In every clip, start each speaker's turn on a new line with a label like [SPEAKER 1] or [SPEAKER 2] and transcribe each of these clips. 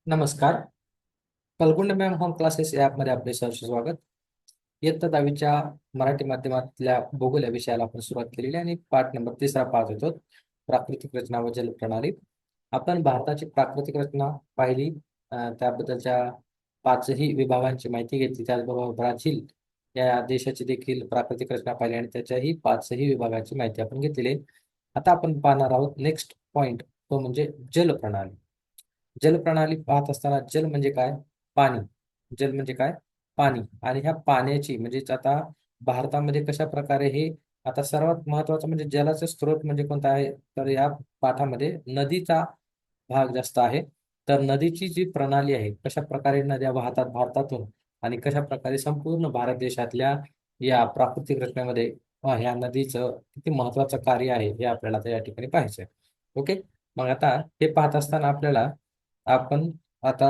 [SPEAKER 1] नमस्कार. कलगुंड ma'am home classes या ॲपमध्ये आपले सहर्ष स्वागत. इयत्ता 10वीच्या मराठी माध्यमातल्या भूगोल या विषयाला आपण सुरुवात केलेली आहे आणि पाठ नंबर 3 पाहत होतो, प्राकृतिक रचना व जलप्रणाली. आपण भारताची प्राकृतिक रचना पाहिली, त्याबद्दलच्या 5ही विभागांची माहिती घेतली. त्याचबरोबर ब्राझील या देशाची देखील प्राकृतिक रचना पाहिली आणि त्याच्याही 5ही विभागाची माहिती आपण घेतलेली आहे. आता आपण पाहणार आहोत नेक्स्ट पॉइंट, तो म्हणजे जलप्रणाली. जलप्रणाली पाहत असताना जल म्हणजे काय? पाणी. जल म्हणजे काय? पाणी. आणि ह्या पाण्याची म्हणजेच आता भारतामध्ये कशा प्रकारे हे, आता सर्वात महत्वाचं म्हणजे जलाचा स्रोत म्हणजे कोणता आहे, तर या पाठामध्ये नदीचा भाग जास्त आहे. तर नदीची जी प्रणाली आहे, कशा प्रकारे नद्या वाहतात भारतातून आणि कशा प्रकारे संपूर्ण भारत देशातल्या या प्राकृतिक रचनेमध्ये ह्या नदीचं किती महत्वाचं कार्य आहे हे आपल्याला त्या या ठिकाणी पाहायचं आहे. ओके. मग आता हे पाहत असताना आपल्याला, आपण आता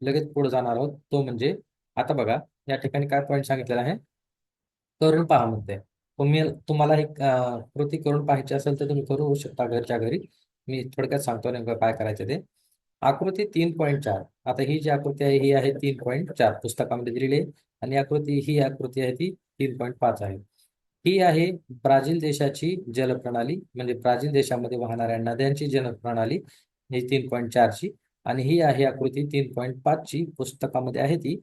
[SPEAKER 1] लगेच पुढे जाणार आहोत, तो म्हणजे आता बघा या ठिकाणी काय पॉईंट सांगितलेला आहे, करून पहा म्हणते. तुम्हाला ही कृती करून पाहायची असेल तर तुम्ही करू शकता घरच्या घरी. मी थोडक्यात सांगतो नेमकं काय करायचं ते. आकृती 3.4. आता ही जी आकृती आहे ही आहे 3.4 पुस्तकामध्ये दिलेली आहे. आणि ही आकृती आहे ती 3.5 आहे. ही आहे ब्राझील देशाची जलप्रणाली, म्हणजे ब्राझील देशामध्ये वाहणाऱ्या नद्यांची जलप्रणाली ही 3.4 ची. आणि ही आहे आकृती 3.5 ची, पुस्तकामध्ये आहे ती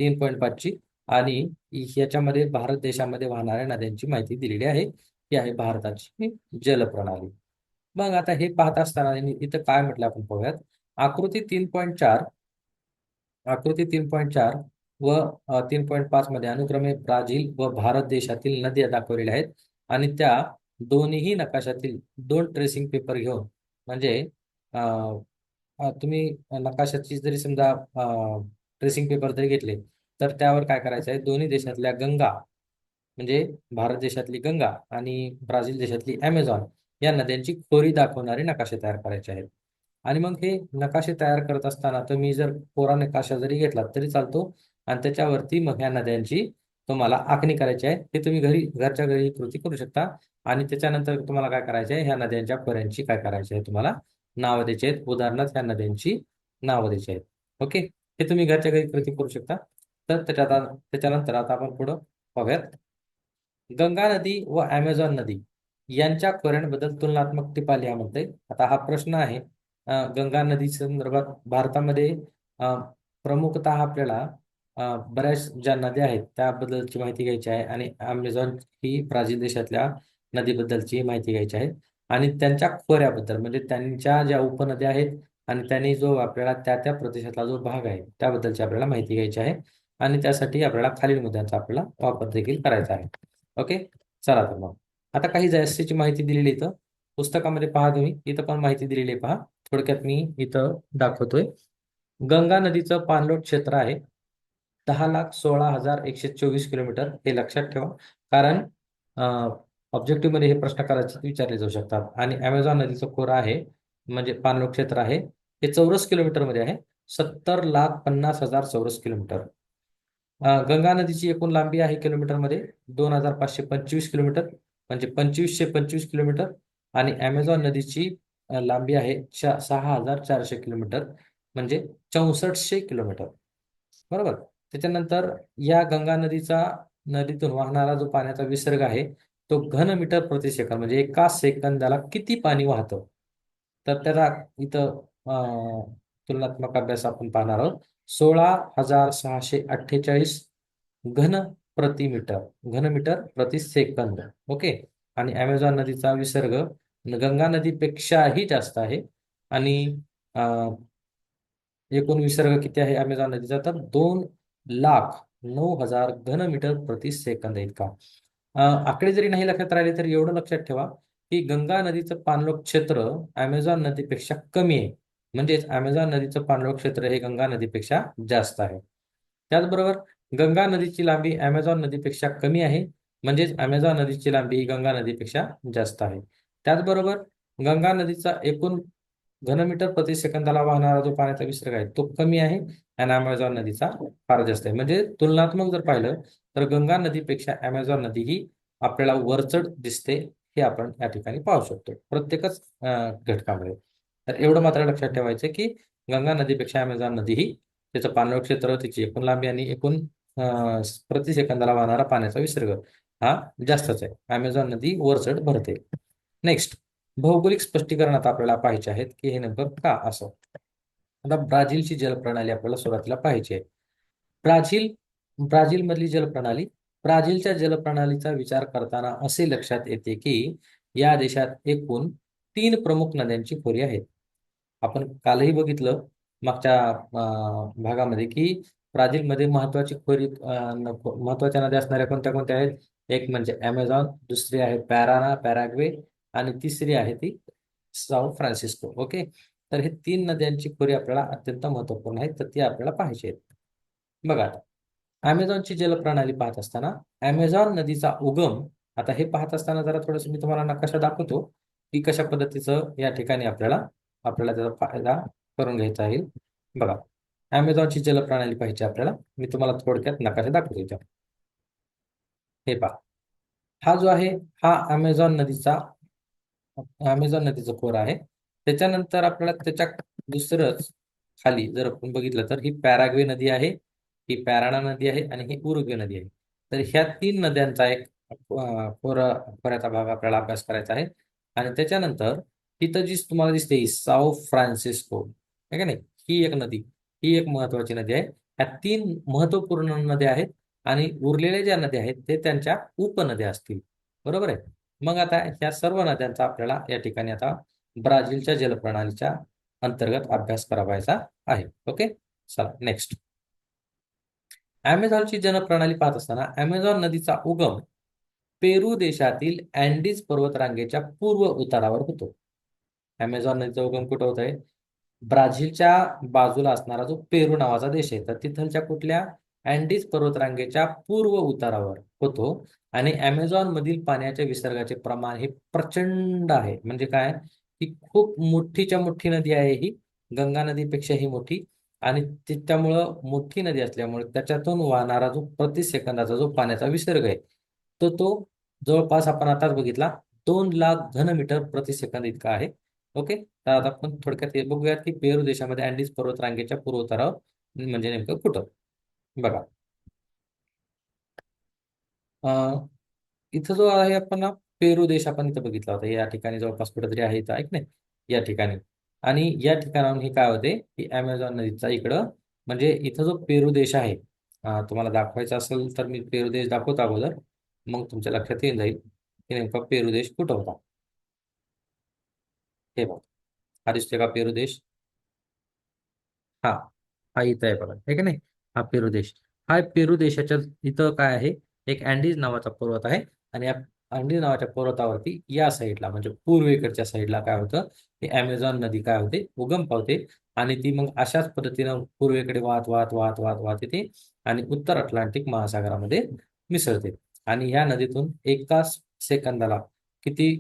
[SPEAKER 1] 3.5 ची. आणि ह्याच्यामध्ये भारत देशामध्ये वाहणाऱ्या नद्यांची माहिती दिलेली आहे. ही आहे भारताची जलप्रणाली. मग आता हे पाहत असताना इथं काय म्हटलं आपण पाहूयात. आकृती 3.4 व 3.5 मध्ये अनुक्रमे ब्राझील व भारत देशातील नद्या दाखवलेल्या आहेत. आणि त्या दोन्हीही नकाशातील 2 ट्रेसिंग पेपर घेऊन, म्हणजे तुम्ही नकाशाची जरी समजा ट्रेसिंग पेपर जरी घेतले, तर त्यावर काय करायचं आहे, दोन्ही देशातल्या गंगा, म्हणजे भारत देशातली गंगा आणि ब्राझील देशातली ॲमेझॉन या नद्यांची खोरी दाखवणारे नकाशे तयार करायचे आहेत. आणि मग हे नकाशे तयार करत असताना तुम्ही जर कोरा नकाशा जरी घेतला तरी चालतो. आणि त्याच्यावरती मग ह्या नद्यांची तुम्हाला आखणी करायची आहे. ते तुम्ही घरच्या घरी कृती करू शकता. आणि त्याच्यानंतर तुम्हाला काय करायचे आहे, ह्या नद्यांच्या खोऱ्यांची काय करायची आहे, तुम्हाला नावं द्यायची आहेत. उदाहरणार्थ ह्या नद्यांची नावं द्यायची आहेत. ओके. हे तुम्ही घरच्या घरी कृती करू शकता. तर त्याच्यानंतर आता आपण पुढं पाहूयात. गंगा नदी व ॲमेझॉन नदी यांच्या खोऱ्यांबद्दल तुलनात्मक टिपा लिहा म्हणते. आता हा प्रश्न आहे. गंगा नदी संदर्भात भारतामध्ये अ, प्रमुखतः आपल्याला बऱ्याच ज्या नद्या आहेत त्याबद्दलची माहिती घ्यायची आहे. आणि ॲमेझॉन ही ब्राझील देशातल्या नदीबद्दलची माहिती घ्यायची आहे. आणि त्यांच्या खोऱ्याबद्दल म्हणजे त्यांच्या ज्या उपनद्या आहेत आणि त्यांनी जो आपल्याला त्या त्या प्रदेशातला जो भाग आहे त्याबद्दलची आपल्याला माहिती घ्यायची आहे. आणि त्यासाठी आपल्याला खालील मुद्द्यांचा आपल्याला वापर देखील करायचा आहे. ओके. चला तर मग आता काही जास्तीची माहिती दिलेली इथं पुस्तकामध्ये पहा. तुम्ही इथं पण माहिती दिलेली आहे पहा. थोडक्यात मी इथं दाखवतोय. गंगा नदीचं पाणलोट क्षेत्र आहे 10,16,124 किलोमीटर. हे लक्षात ठेवा, कारण ऑब्जेक्टिव्ह मध्ये हे प्रश्न करायचे विचारले जाऊ शकतात. आणि ॲमेझॉन नदीचं खोरं आहे, म्हणजे पाणलोट क्षेत्र आहे, हे चौरस किलोमीटर मध्ये आहे. 70,50,000 चौरस किलोमीटर. गंगा नदीची एकूण लांबी आहे किलोमीटरमध्ये 2,525 किलोमीटर, म्हणजे 2,525 किलोमीटर. आणि ॲमेझॉन नदीची लांबी आहे 6,400 किलोमीटर, म्हणजे 6400 किलोमीटर. बरोबर. त्याच्यानंतर या गंगा नदीतून वाहणारा जो पाण्याचा विसर्ग आहे तो घन मीटर प्रति सेकंद, म्हणजे एका सेकंदाला किती पाणी वाहतं. तर त्याचा इथं तुलनात्मक अभ्यास आपण पाहणार आहोत. 16,648 घन मीटर प्रति सेकंद. ओके. आणि ॲमेझॉन नदीचा विसर्ग गंगा नदीपेक्षाही जास्त आहे. आणि एकूण विसर्ग किती आहे अमेझॉन नदीचा, तर 2,09,000 घन मीटर प्रति सेकंद इतका. आकडे जरी नाही लक्षात राहिले तरी एवढं लक्षात ठेवा की गंगा नदीचं पाणलोट क्षेत्र ॲमेझॉन नदीपेक्षा कमी आहे. म्हणजेच ॲमेझॉन नदीचं पाणलोट क्षेत्र हे गंगा नदीपेक्षा जास्त आहे. त्याचबरोबर गंगा नदीची लांबी ॲमेझॉन नदीपेक्षा कमी आहे, म्हणजेच ॲमेझॉन नदीची लांबी ही गंगा नदीपेक्षा जास्त आहे. त्याचबरोबर गंगा नदीचा एकूण घनमीटर प्रति सेकंदाला वाहणारा जो पाण्याचा विसर्ग आहे तो कमी आहे आणि ॲमेझॉन नदीचा फार जास्त आहे. म्हणजे तुलनात्मक जर पाहिलं तर गंगा नदीपेक्षा ॲमेझॉन नदी ही आपल्याला वरचढ दिसते, हे आपण या ठिकाणी पाहू शकतो प्रत्येकच घटकामध्ये. तर एवढं मात्र लक्षात ठेवायचं की गंगा नदीपेक्षा अमेझॉन नदी ही त्याचं पाणलोट क्षेत्र, तिची एकूण लांबी आणि एकूण प्रति सेकंदाला वाहणारा पाण्याचा विसर्ग हा जास्तच आहे. अमेझॉन नदी वरचढ भरते. नेक्स्ट, भौगोलिक स्पष्टीकरण आता आपल्याला पाहिजे आहेत की हे नेमकं का असं. आता ब्राझीलची जलप्रणाली आपल्याला सुरुवातीला पाहिजे आहे. ब्राझील मधली जलप्रणाली. ब्राझीलच्या जलप्रणालीचा विचार करताना असे लक्षात येते की या देशात एकूण 3 प्रमुख नद्यांची खोरी आहेत. आपण कालही बघितलं मागच्या भागामध्ये की ब्राझीलमध्ये महत्वाच्या नद्या असणाऱ्या कोणत्या कोणत्या आहेत. एक म्हणजे अमेझॉन, दुसरी आहे पॅराना, पॅराग्वे, आणि तिसरी आहे ती साऊ फ्रान्सिस्को. ओके, तर हे 3 नद्यांची खोरी आपल्याला अत्यंत महत्वपूर्ण आहे, तर ती आपल्याला पाहिजे आहेत. बघा, अमेझॉनची जलप्रणाली पाहत असताना अमेझॉन नदीचा उगम, आता हे पाहत असताना जरा थोडंसं मी तुम्हाला नकाशा दाखवतो की कशा पद्धतीचं या ठिकाणी आपल्याला आपल्याला त्याचा फायदा करून घ्यायचा आहे. बघा, अमेझॉनची जलप्रणाली पाहिजे आपल्याला. मी तुम्हाला थोडक्यात नकाशा दाखवतो इथं. हे पहा, हा जो आहे हा अमेझॉन नदीचं खोरं आहे. त्याच्यानंतर आपल्याला त्याच्या दुसरंच खाली जर आपण बघितलं तर ही पॅराग्वे नदी आहे, ही पॅराना नदी आहे आणि ही उरुग्वे नदी आहे. तर ह्या 3 नद्यांचा एक खोऱ्याचा भाग आपल्याला अभ्यास करायचा आहे. आणि त्याच्यानंतर इथं जी तुम्हाला दिसते ही साऊ फ्रान्सिस्को, आहे का नाही, ही एक नदी, ही एक महत्वाची नदी आहे. ह्या 3 महत्वपूर्ण नद्या आहेत आणि उरलेल्या ज्या नद्या आहेत ते त्यांच्या उपनद्या असतील. बरोबर आहे. मग आता ह्या सर्व नद्यांचा आपल्याला या ठिकाणी आता ब्राझीलच्या जलप्रणालीच्या अंतर्गत अभ्यास करावायचा आहे. ओके, चला नेक्स्ट. अमेझॉनची जलप्रणाली पाहत असताना अमेझॉन नदीचा उगम पेरू देशातील अँडीज पर्वतरांगेच्या पूर्व उतारावर होतो. अमेझॉन नदीचा उगम कुठं होत आहे? ब्राझीलच्या बाजूला असणारा जो पेरू नावाचा देश आहे तर तिथलच्या कुठल्या अँडीज पर्वतरांगेच्या पूर्व उतारावर होतो. आणि अमेझॉन मधील पाण्याच्या विसर्गाचे प्रमाण हे प्रचंड आहे. म्हणजे काय की खूप मोठीच्या मोठी नदी आहे ही, गंगा नदीपेक्षाही मोठी. आणि त्यामुळं मोठी नदी असल्यामुळे त्याच्यातून वाहणारा जो प्रति सेकंदाचा जो पाण्याचा विसर्ग आहे तो जवळपास आपण आताच बघितला 2 लाख घनमीटर प्रति सेकंद इतका आहे. ओके, तर आता आपण थोडक्यात हे बघूयात की पेरू देशामध्ये अँडीज पर्वतरांगेच्या पूर्वोत्तरावर म्हणजे नेमकं कुठं. बघा, अं, इथं जो आहे आपण ना पेरू देश आपण इथं बघितला होता. या ठिकाणी जवळपास कुठेतरी आहे इथं, ऐक नाही, या ठिकाणी. आणि या ठिकाणाहून हे काय होते की अमेझॉन नदीचा इकडं म्हणजे इथं जो पेरू देश आहे, तुम्हाला दाखवायचा असेल तर मी पेरू देश दाखवतो अगोदर, मग तुमच्या लक्षात येऊन जाईल की नेमका पेरू देश कुठं होता. हे बघा, हा दिसतोय का पेरू देश? हा, हा इथं आहे बघा, हे का नाही, हा पेरू देश. हा पेरू देशाच्या इथं काय आहे, एक अँडीज नावाचा पर्वत आहे. आणि या अँडीज नावाच्या पर्वतावरती या साईडला म्हणजे पूर्वेकडच्या साईडला काय होतं, की अमेझॉन नदी काय होते, उगम पावते. आणि ती मग अशाच पद्धतीनं पूर्वेकडे वाहत वाहत वाहत वाहत वाहत येते आणि उत्तर अटलांटिक महासागरामध्ये मिसळते. आणि ह्या नदीतून एका सेकंदाला किती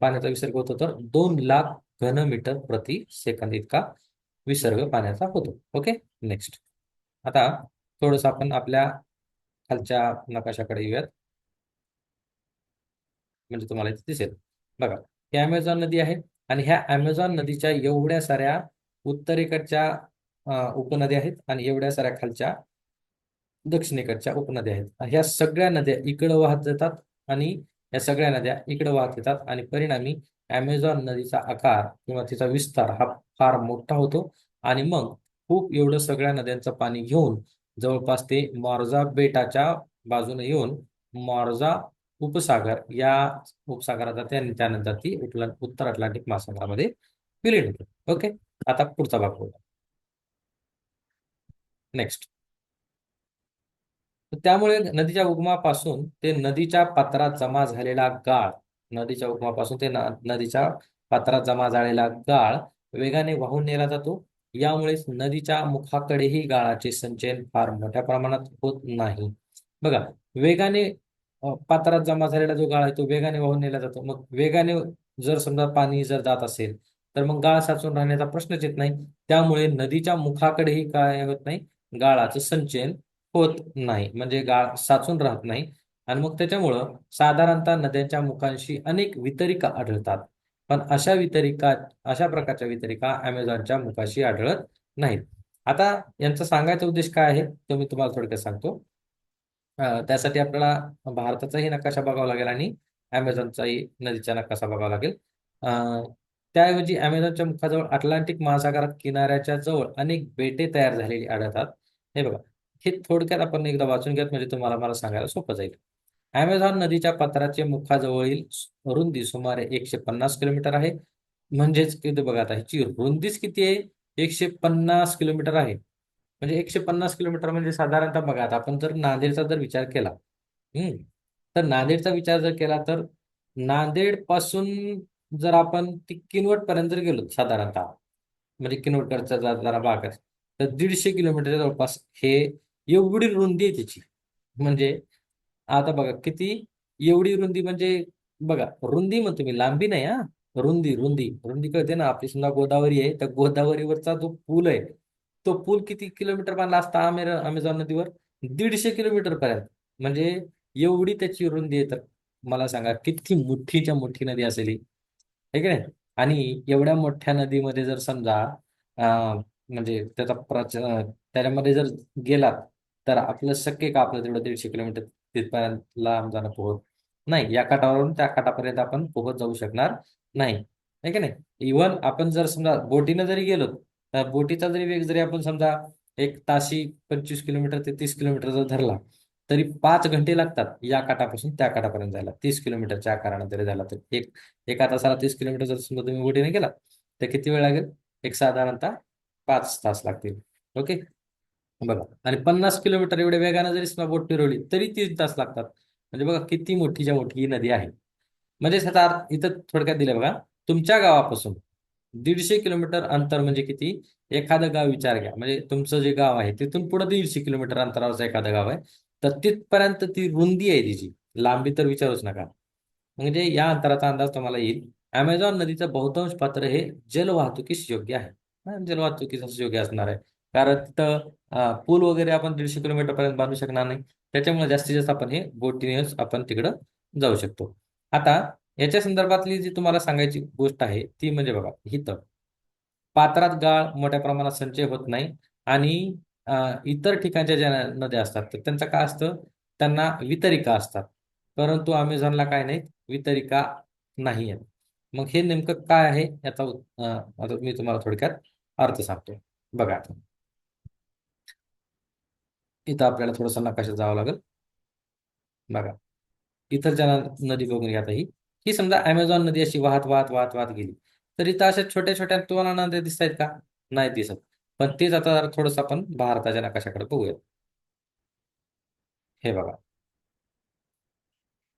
[SPEAKER 1] पाण्याचा विसर्ग होतो, तर 2 लाख घनमीटर प्रति सेकंद इतका विसर्ग पाण्याचा होतो. Okay, next. आता थोडंसं आपण आपल्या खालच्या नकाशाकडे येऊयात, म्हणजे तुम्हाला इथे दिसेल. बघा, ही अमेझॉन नदी आहे आणि ह्या अमेझॉन नदीच्या एवढ्या साऱ्या उत्तरेकडच्या उपनद्या आहेत आणि एवढ्या साऱ्या खालच्या दक्षिणेकडच्या उपनद्या आहेत. ह्या सगळ्या नद्या इकडं वाहत जातात आणि या सगळ्या नद्या इकडं वाहत येतात आणि परिणामी अमेझॉन नदीचा आकार किंवा तिचा विस्तार हा फार मोठा होतो. आणि मग खूप एवढं सगळ्या नद्यांचं पाणी घेऊन जवळपास ते मॉर्जा बेटाच्या बाजूने येऊन मॉर्जा उपसागर या उपसागरात जाते आणि त्यानंतर ती उत्तर अटलांटिक महासागरामध्ये विलीन होते. ओके, आता पुढचा भाग बघूया. नेक्स्ट. तर त्यामुळे नदीच्या उगमापासून ते नदीच्या पात्रात जमा झालेला गाळ वेगाने वाहून नेला जातो. यामुळेच नदीच्या मुखाकडेही गाळाचे संचयन फार मोठ्या प्रमाणात होत नाही. बघा, वेगाने पात्रात जमा झालेला जो गाळ आहे तो वेगाने वाहून नेला जातो. मग वेगाने जर समजा पाणी जर जात असेल तर मग गाळ साचून राहण्याचा प्रश्नच येत नाही. त्यामुळे नदीच्या मुखाकडेही काय होत नाही, गाळाचं संचयन होत नाही, म्हणजे गाळ साचून राहत नाही. आणि मग त्याच्यामुळं साधारणतः नद्यांच्या मुखांशी अनेक वितरिका आढळतात. पण अशा प्रकारच्या वितरिका अमेझॉनच्या मुखाशी आढळत नाहीत. आता यांचा सांगायचा उद्देश काय आहे तो मी तुम्हाला थोडक्यात सांगतो. त्यासाठी आपल्याला भारताचाही नकाशा बघावा लागेल आणि अमेझॉनचाही नदीचा नकाशा बघावा लागेल. अ, त्याऐवजी अमेझॉनच्या मुखाजवळ अटलांटिक महासागरात किनाऱ्याच्या जवळ अनेक बेटे तयार झालेली आढळतात. हे बघा, हे थोडक्यात आपण एकदा वाचून घ्यात म्हणजे तुम्हाला मला सांगायला सोपं जाईल. अमेझॉन नदीच्या पात्राचे मुखाजवळील रुंदी सुमारे 150 किलोमीटर आहे. म्हणजेच किती बघा, आता ह्याची रुंदीच किती आहे? 150 किलोमीटर आहे. म्हणजे 150 किलोमीटर म्हणजे साधारणतः बघा, आता आपण जर नांदेडचा जर विचार केला, हम्म तर नांदेडचा विचार जर केला तर नांदेड पासून जर आपण ती किनवट पर्यंत जर गेलो साधारणतः, म्हणजे किनवटकडचा जरा भाग आहे, तर 150 किलोमीटरच्या जवळपास हे एवढी रुंदी आहे त्याची. म्हणजे आता बघा किती, एवढी रुंदी म्हणजे बघा, रुंदी म्हणतो मी, लांबी नाही हा. रुंदी रुंदी रुंदी कळते ना आपली. समजा गोदावरी आहे, त्या गोदावरीवरचा जो पूल आहे, तो पूल किती किलोमीटर बांधला असता अमेझॉन नदीवर? 150 किलोमीटर पर्यंत. म्हणजे एवढी त्याची रुंदी आहे. तर मला सांगा किती मोठीच्या मोठी नदी असेल ही, आहे की नाही? आणि एवढ्या मोठ्या नदीमध्ये जर समजा म्हणजे त्याच्यामध्ये जर गेलात तर आपलं शक्य का आपलं तेवढं 150 किलोमीटर तिथपर्यंत लांब जाणं पोहोच नाही. या काठावरून त्या काठापर्यंत आपण पोहोच जाऊ शकणार नाही, आहे की नाही? इव्हन आपण जर समजा बोटीनं जरी गेलो, तर बोटीचा जरी वेग जरी आपण समजा एक ताशी 25 किलोमीटर ते 30 किलोमीटर जर धरला, तरी 5 घंटे लागतात या काठापासून त्या काठापर्यंत जायला. 30 किलोमीटरच्या आकाराने जरी झाला तर एका तासाला 30 किलोमीटर जर समजा तुम्ही बोटीने गेला तर किती वेळ लागेल? एक साधारणतः 5 तास लागतील. ओके, बघा. आणि 50 किलोमीटर एवढ्या वेगाने जरी समजा बोट फिरवली तरी 3 तास लागतात. म्हणजे बघा किती मोठीच्या मोठी ही नदी आहे. म्हणजे ह्याचा अर्थ इथं थोडक्यात दिलं बघा. तुमच्या गावापासून 150 किलोमीटर अंतर म्हणजे किती? एखादं गाव विचार घ्या, म्हणजे तुमचं जे गाव आहे तिथून पुढे 150 किलोमीटर अंतरावरचं एखादं गाव आहे, तर तिथपर्यंत ती रुंदी आहे तिची. लांबी तर विचारूच नका. म्हणजे या अंतराचा अंदाज तुम्हाला येईल. अमेझॉन नदीचं बहुतांश पात्र हे जलवाहतुकीस योग्य आहे. जलवाहतुकीसाठी योग्य असणार आहे. कारण तिथं पूल वगैरे आपण 150 किलोमीटर पर्यंत बांधू शकणार नाही. त्याच्यामुळे जास्तीत जास्त आपण हे बोटीनेच आपण तिकडं जाऊ शकतो. आता याच्या संदर्भातली जी तुम्हाला सांगायची गोष्ट आहे ती म्हणजे बघा, इथं पात्रात गाळ मोठ्या प्रमाणात संचय होत नाही. आणि इतर ठिकाणच्या ज्या नद्या असतात तर त्यांचं काय असतं? त्यांना वितरिका असतात. परंतु अमेझॉनला काय नाहीत, वितरिका नाही आहेत. मग हे नेमकं काय आहे याचा आता मी तुम्हाला थोडक्यात अर्थ सांगतो. बघा, आता इथं आपल्याला थोडंसं नकाशात जावं लागेल. बघा, इथलच्या नदी बघून घ्या. आता ही समजा अमेझॉन नदी अशी वाहत वाहत वाहत वाहत गेली, तर इथं अशा छोट्या छोट्या तुम्हाला नद्या दिसत आहेत का? नाही दिसत. पण तेच आता थोडंसं आपण भारताच्या नकाशाकडे बघूया. हे बघा,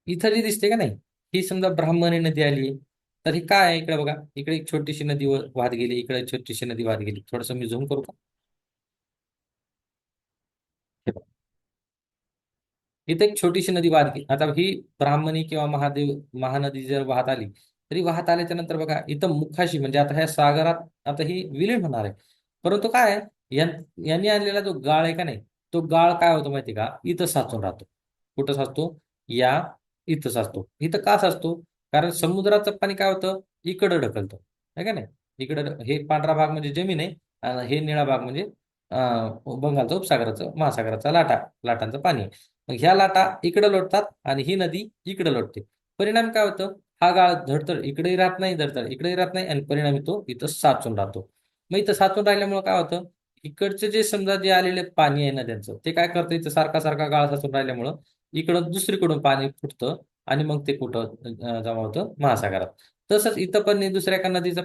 [SPEAKER 1] इथं जी दिसते का नाही, ही समजा ब्राह्मणी नदी आली. तर ही काय आहे? इकडे बघा, इकडे एक छोटीशी नदी वाहत गेली, इकडे एक छोटीशी नदी वाहत गेली. थोडंसं मी झूम करू का? हे बघा, इथे एक छोटीशी नदी वाहत गेली. आता ही ब्राह्मणी किंवा महानदी जर वाहत आली, तरी वाहत आल्याच्या नंतर बघा इथं मुखाशी म्हणजे आता ह्या सागरात आता ही विलीन होणार आहे. परंतु काय आहे, यांनी आणलेला जो गाळ आहे का नाही, तो गाळ काय होतो माहिती का? इथं साचून राहतो. कुठं साचतो? या इथं साचतो. इथं का साचतो? कारण समुद्राचं पाणी काय होतं, इकडं ढकलतं, आहे का नाही? इकडं हे पांढरा भाग म्हणजे जमीन आहे, आणि हे निळा भाग म्हणजे बंगालचा उपसागराचं महासागराचा लाटांचं पाणी आहे. मग ह्या लाटा इकडे लोटतात आणि ही नदी इकडे लोटते. परिणाम काय होतं? हा गाळ धडधड इकडेही राहत नाही, धडधड इकडेही राहत नाही, आणि परिणामी तो इथं साचून राहतो. मग इथं साचून राहिल्यामुळे काय होतं? इकडचे जे समजा जे आलेले पाणी आहे नद्यांचं, ते काय करतं, इथं सारखा सारखा गाळ साचून राहिल्यामुळं इकडं दुसरीकडून पाणी फुटतं आणि मग ते कुठं जमा होतं? महासागरात. तसंच इथं पण दुसऱ्या एका नदीचा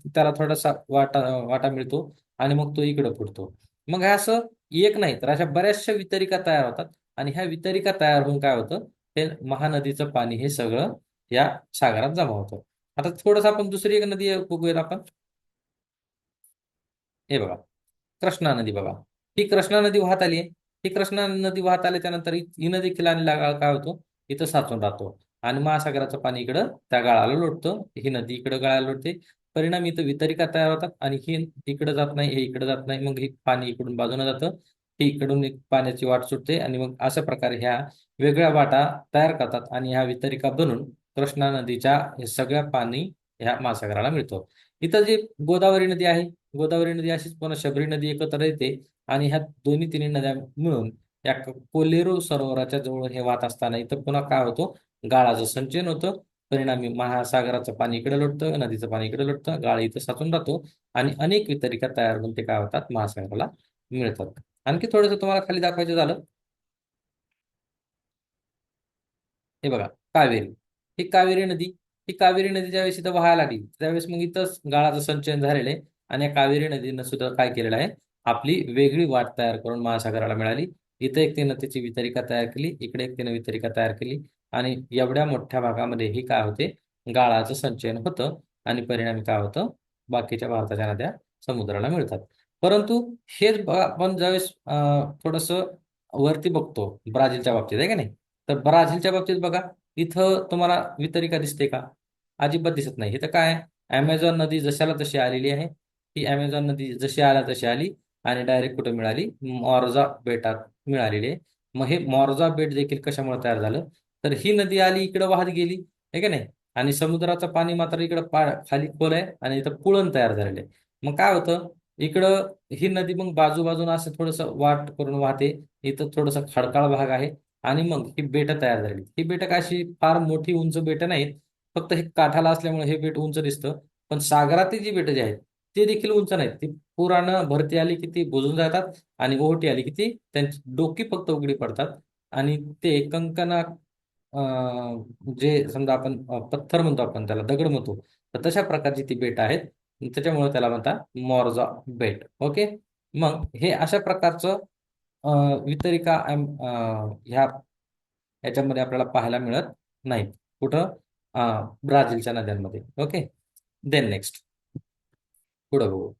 [SPEAKER 1] त्याला थोडासा वाटा वाटा मिळतो आणि मग तो इकडं फुटतो. मग हे असं एक नाही तर अशा बऱ्याचशा वितरिका तयार होतात. आणि ह्या वितरिका तयार होऊन काय होतं? हे महानदीचं पाणी हे सगळं या सागरात जमा होतं. आता थोडंसं आपण दुसरी एक नदी बघूयात आपण. हे बघा, कृष्णा नदी बघा. ही कृष्णा नदी वाहत आली आहे. ही कृष्णा नदी वाहत आल्याच्या नंतर ही नदी किनारीला गाळ काय होतो? इथं साचून राहतो आणि महासागराचं पाणी इकडं त्या गाळाला लोटतं. ही नदी इकडं गाळाला लोटते. परिणामी इथं वितरिका तयार होतात आणि ही इकडं जात नाही, हे इकडं जात नाही. मग हे पाणी इकडून बाजूने जातं, हे इकडून एक पाण्याची वाट सुटते आणि मग अशा प्रकारे ह्या वेगळ्या वाटा तयार करतात आणि ह्या वितरिका बनून कृष्णा नदीच्या हे सगळ्या पाणी ह्या महासागराला मिळतो. इथं जी गोदावरी नदी आहे, गोदावरी नदी अशीच पुन्हा शबरी नदी एकत्र येते आणि ह्या दोन्ही तिन्ही नद्या मिळून या कोलेरू सरोवराच्या जवळ हे वाहत असताना इथं पुन्हा काय होतं, गाळाचं संचयन होतं. परिणामी महासागराचं पाणी इकडे लोटतं, नदीचं पाणी इकडे लोटतं, गाळ इथं साचून राहतो आणि अनेक वितरिका तयार होऊन ते काय होतात, महासागराला मिळतात. आणखी थोडंसं तुम्हाला खाली दाखवायचं झालं, हे बघा, कावेरी. ही कावेरी नदी, ही कावेरी नदी ज्यावेळेस इथं वाहायला लागली त्यावेळेस मग इथंच गाळाचं संचयन झालेलं आहे आणि या कावेरी नदीनं सुद्धा काय केलेलं आहे, आपली वेगळी वाट तयार करून महासागराला मिळाली. इथं एक तिनं त्याची वितरिका तयार केली, इकडे एक तिनं वितरिका तयार केली आणि एवढ्या मोठ्या भागामध्ये ही काय होते, गाळाचं संचयन होतं आणि परिणामी काय होतं, बाकीच्या भारताच्या नद्या समुद्राला मिळतात. परंतु हेच बघा, आपण ज्यावेळेस थोडंसं वरती बघतो ब्राझीलच्या बाबतीत, आहे का नाही, तर ब्राझीलच्या बाबतीत बघा, इथं तुम्हाला वितरिका दिसते का? अजिबात दिसत नाही. इथं काय, अमेझॉन नदी जशाला तशी आलेली आहे. ही अमेझॉन नदी जशी आला तशी आली आणि डायरेक्ट कुठं मिळाली, मॉर्जा बेटात मिळालेली आहे. मग हे मॉर्जा बेट देखील कशामुळे तयार झालं, तर ही नदी आली इकडं वाहत गेली, आहे का नाही, आणि समुद्राचं पाणी मात्र इकडं खाली खोल आहे आणि इथं पुळण तयार झालेलं आहे. मग काय होतं, इकडं ही नदी मग बाजूबाजून असं थोडंसं वाट करून वाहते. इथं थोडंसं खडकाळ भाग आहे आणि मग ही बेटं तयार झाली. ही बेटं काय अशी फार मोठी उंच बेटं नाहीत, फक्त हे काठाला असल्यामुळे हे बेट उंच दिसतं. पण सागरातील जी बेटं जी आहेत ते देखील उंच नाहीत. ती पुरानं भरती आली की ती बुजून जातात आणि ओहोटी आली की ती त्यांची डोकी फक्त उघडी पडतात आणि ते कंकना, जे समजा आपण पत्थर म्हणतो, आपण त्याला दगड म्हणतो, तर तशा प्रकारची ती बेट आहेत. त्याच्यामुळे त्याला म्हणतात मॉर्जा बेट. ओके. मग हे अशा प्रकारचं वितरिका ह्या याच्यामध्ये आपल्याला पाहायला मिळत नाहीत. कुठं? ब्राझीलच्या नद्यांमध्ये. ओके. देन नेक्स्ट, पुढं बघू.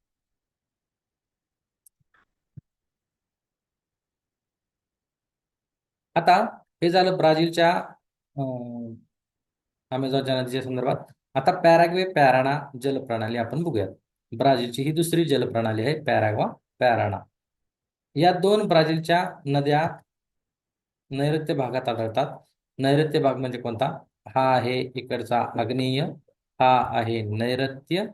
[SPEAKER 1] आता हे झालं ब्राझीलच्या अमेझॉनच्या नदीच्या संदर्भात. आता पॅराग्वे पॅराना जलप्रणाली आपण बघूयात. ब्राझीलची ही दुसरी जलप्रणाली आहे, पॅराग्वा पॅराना. या दोन ब्राझीलच्या नद्या नैऋत्य भागात आढळतात. नैऋत्य भाग म्हणजे कोणता? हा आहे इकडचा आग्नेय, हा आहे नैऋत्य,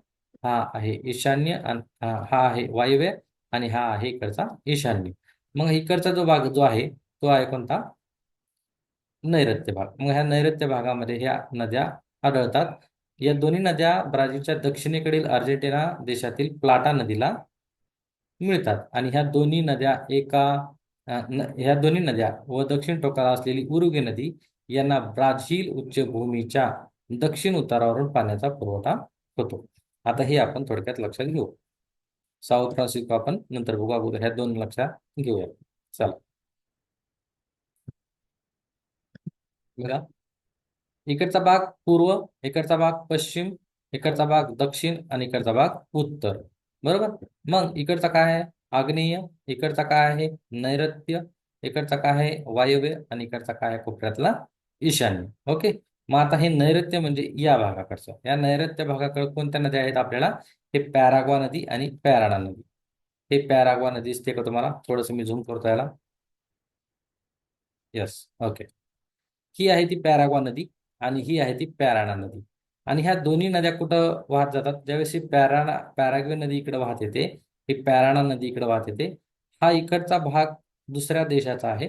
[SPEAKER 1] हा आहे ईशान्य आणि हा आहे वायव्य आणि हा आहे इकडचा ईशान्य. मग इकडचा जो भाग जो आहे तो आहे कोणता? नैऋत्य भाग. मग ह्या नैऋत्य भागामध्ये ह्या नद्या आढळतात. या दोन्ही नद्या ब्राझीलच्या दक्षिणेकडील अर्जेंटिना देशातील प्लाटा नदीला मिळतात आणि ह्या दोन्ही नद्या व दक्षिण टोकाला असलेली उरुगे नदी यांना ब्राझील उच्चभूमीच्या दक्षिण उतारावरून पाण्याचा पुरवठा होतो. आता हे आपण थोडक्यात लक्षात घेऊ. साऊथ फ्रान्सिस्को आपण नंतर बघू, अगोदर ह्या दोन लक्षात घेऊया. चला बघा, इकडचा भाग पूर्व, इकडचा भाग पश्चिम, इकडचा भाग दक्षिण आणि इकडचा भाग उत्तर. बरोबर. मग इकडचा काय आहे? आग्नेय. इकडचा काय आहे? नैऋत्य. इकडचा काय आहे? वायव्य. आणि इकडचा काय आहे? कोपऱ्यातला ईशान्य. ओके. मग आता हे नैऋत्य म्हणजे या भागाकडचं, या नैऋत्य भागाकडे कोणत्या नद्या आहेत आपल्याला? हे पॅराग्वा नदी आणि पॅराना नदी. हे पॅराग्वा नदी दिसते का तुम्हाला? थोडंसं मी झूम करतो याला. यस. ओके. ही आहे ती पॅराग्वा नदी आणि ही आहे ती पॅराना नदी. आणि ह्या दोन्ही नद्या कुठं वाहत जातात? ज्यावेळेस ही पॅराग्वे नदी इकडे वाहत येते, ही पॅराना नदी इकडे वाहत येते. हा इकडचा भाग दुसऱ्या देशाचा आहे,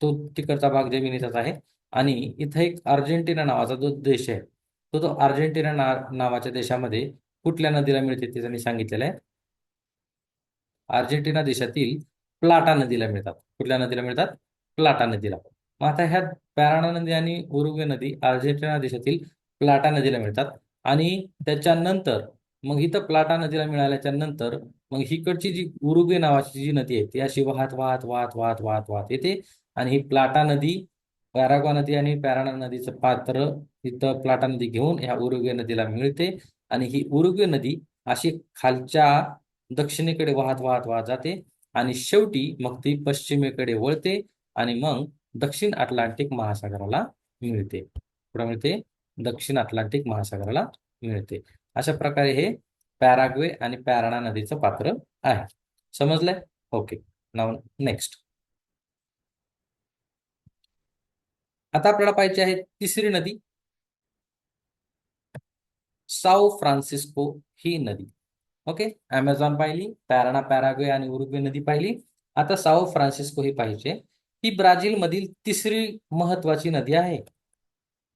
[SPEAKER 1] तो तिकडचा भाग जमिनीचाच आहे. आणि इथं एक अर्जेंटिना नावाचा जो देश आहे, तो अर्जेंटिना नावाच्या देशामध्ये कुठल्या नदीला मिळते ते त्यांनी सांगितलेलं आहे, अर्जेंटिना देशातील प्लाटा नदीला मिळतात. कुठल्या नदीला मिळतात? प्लाटा नदीला. मग आता ह्या पॅराना नदी आणि उरुग्वे नदी अर्जेंटिना देशातील प्लाटा नदीला मिळतात आणि त्याच्यानंतर मग इथं प्लाटा नदीला मिळाल्याच्या नंतर मग हिकडची जी उरुग्वे नावाची जी नदी आहे ती अशी वाहत वाहत वाहत वाहत वाहत वाहत येते आणि ही प्लाटा नदी, पॅराग्वा नदी आणि पॅराना नदीचं पात्र इथं प्लाटा नदी घेऊन ह्या उरुग्वे नदीला मिळते आणि ही उरुग्वे नदी अशी खालच्या दक्षिणेकडे वाहत वाहत वाहत जाते आणि शेवटी मग ती पश्चिमेकडे वळते आणि मग दक्षिण अटलांटिक महासागराला मिळते. कुठं मिळते? दक्षिण अटलांटिक महासागराला मिळते. अशा प्रकारे हे पॅराग्वे आणि पॅराना नदीचं पात्र आहे. समजलंय? ओके. नाव नेक्स्ट. आता आपल्याला पाहिजे आहे तिसरी नदी, साओ फ्रान्सिस्को ही नदी. ओके, अमेझॉन पाहिली, पॅराना, पॅराग्वे आणि उरुग्वे नदी पाहिली. आता साओ फ्रान्सिस्को ही पाहिजे. ही ब्राझील मधील तिसरी महत्वाची नदी आहे.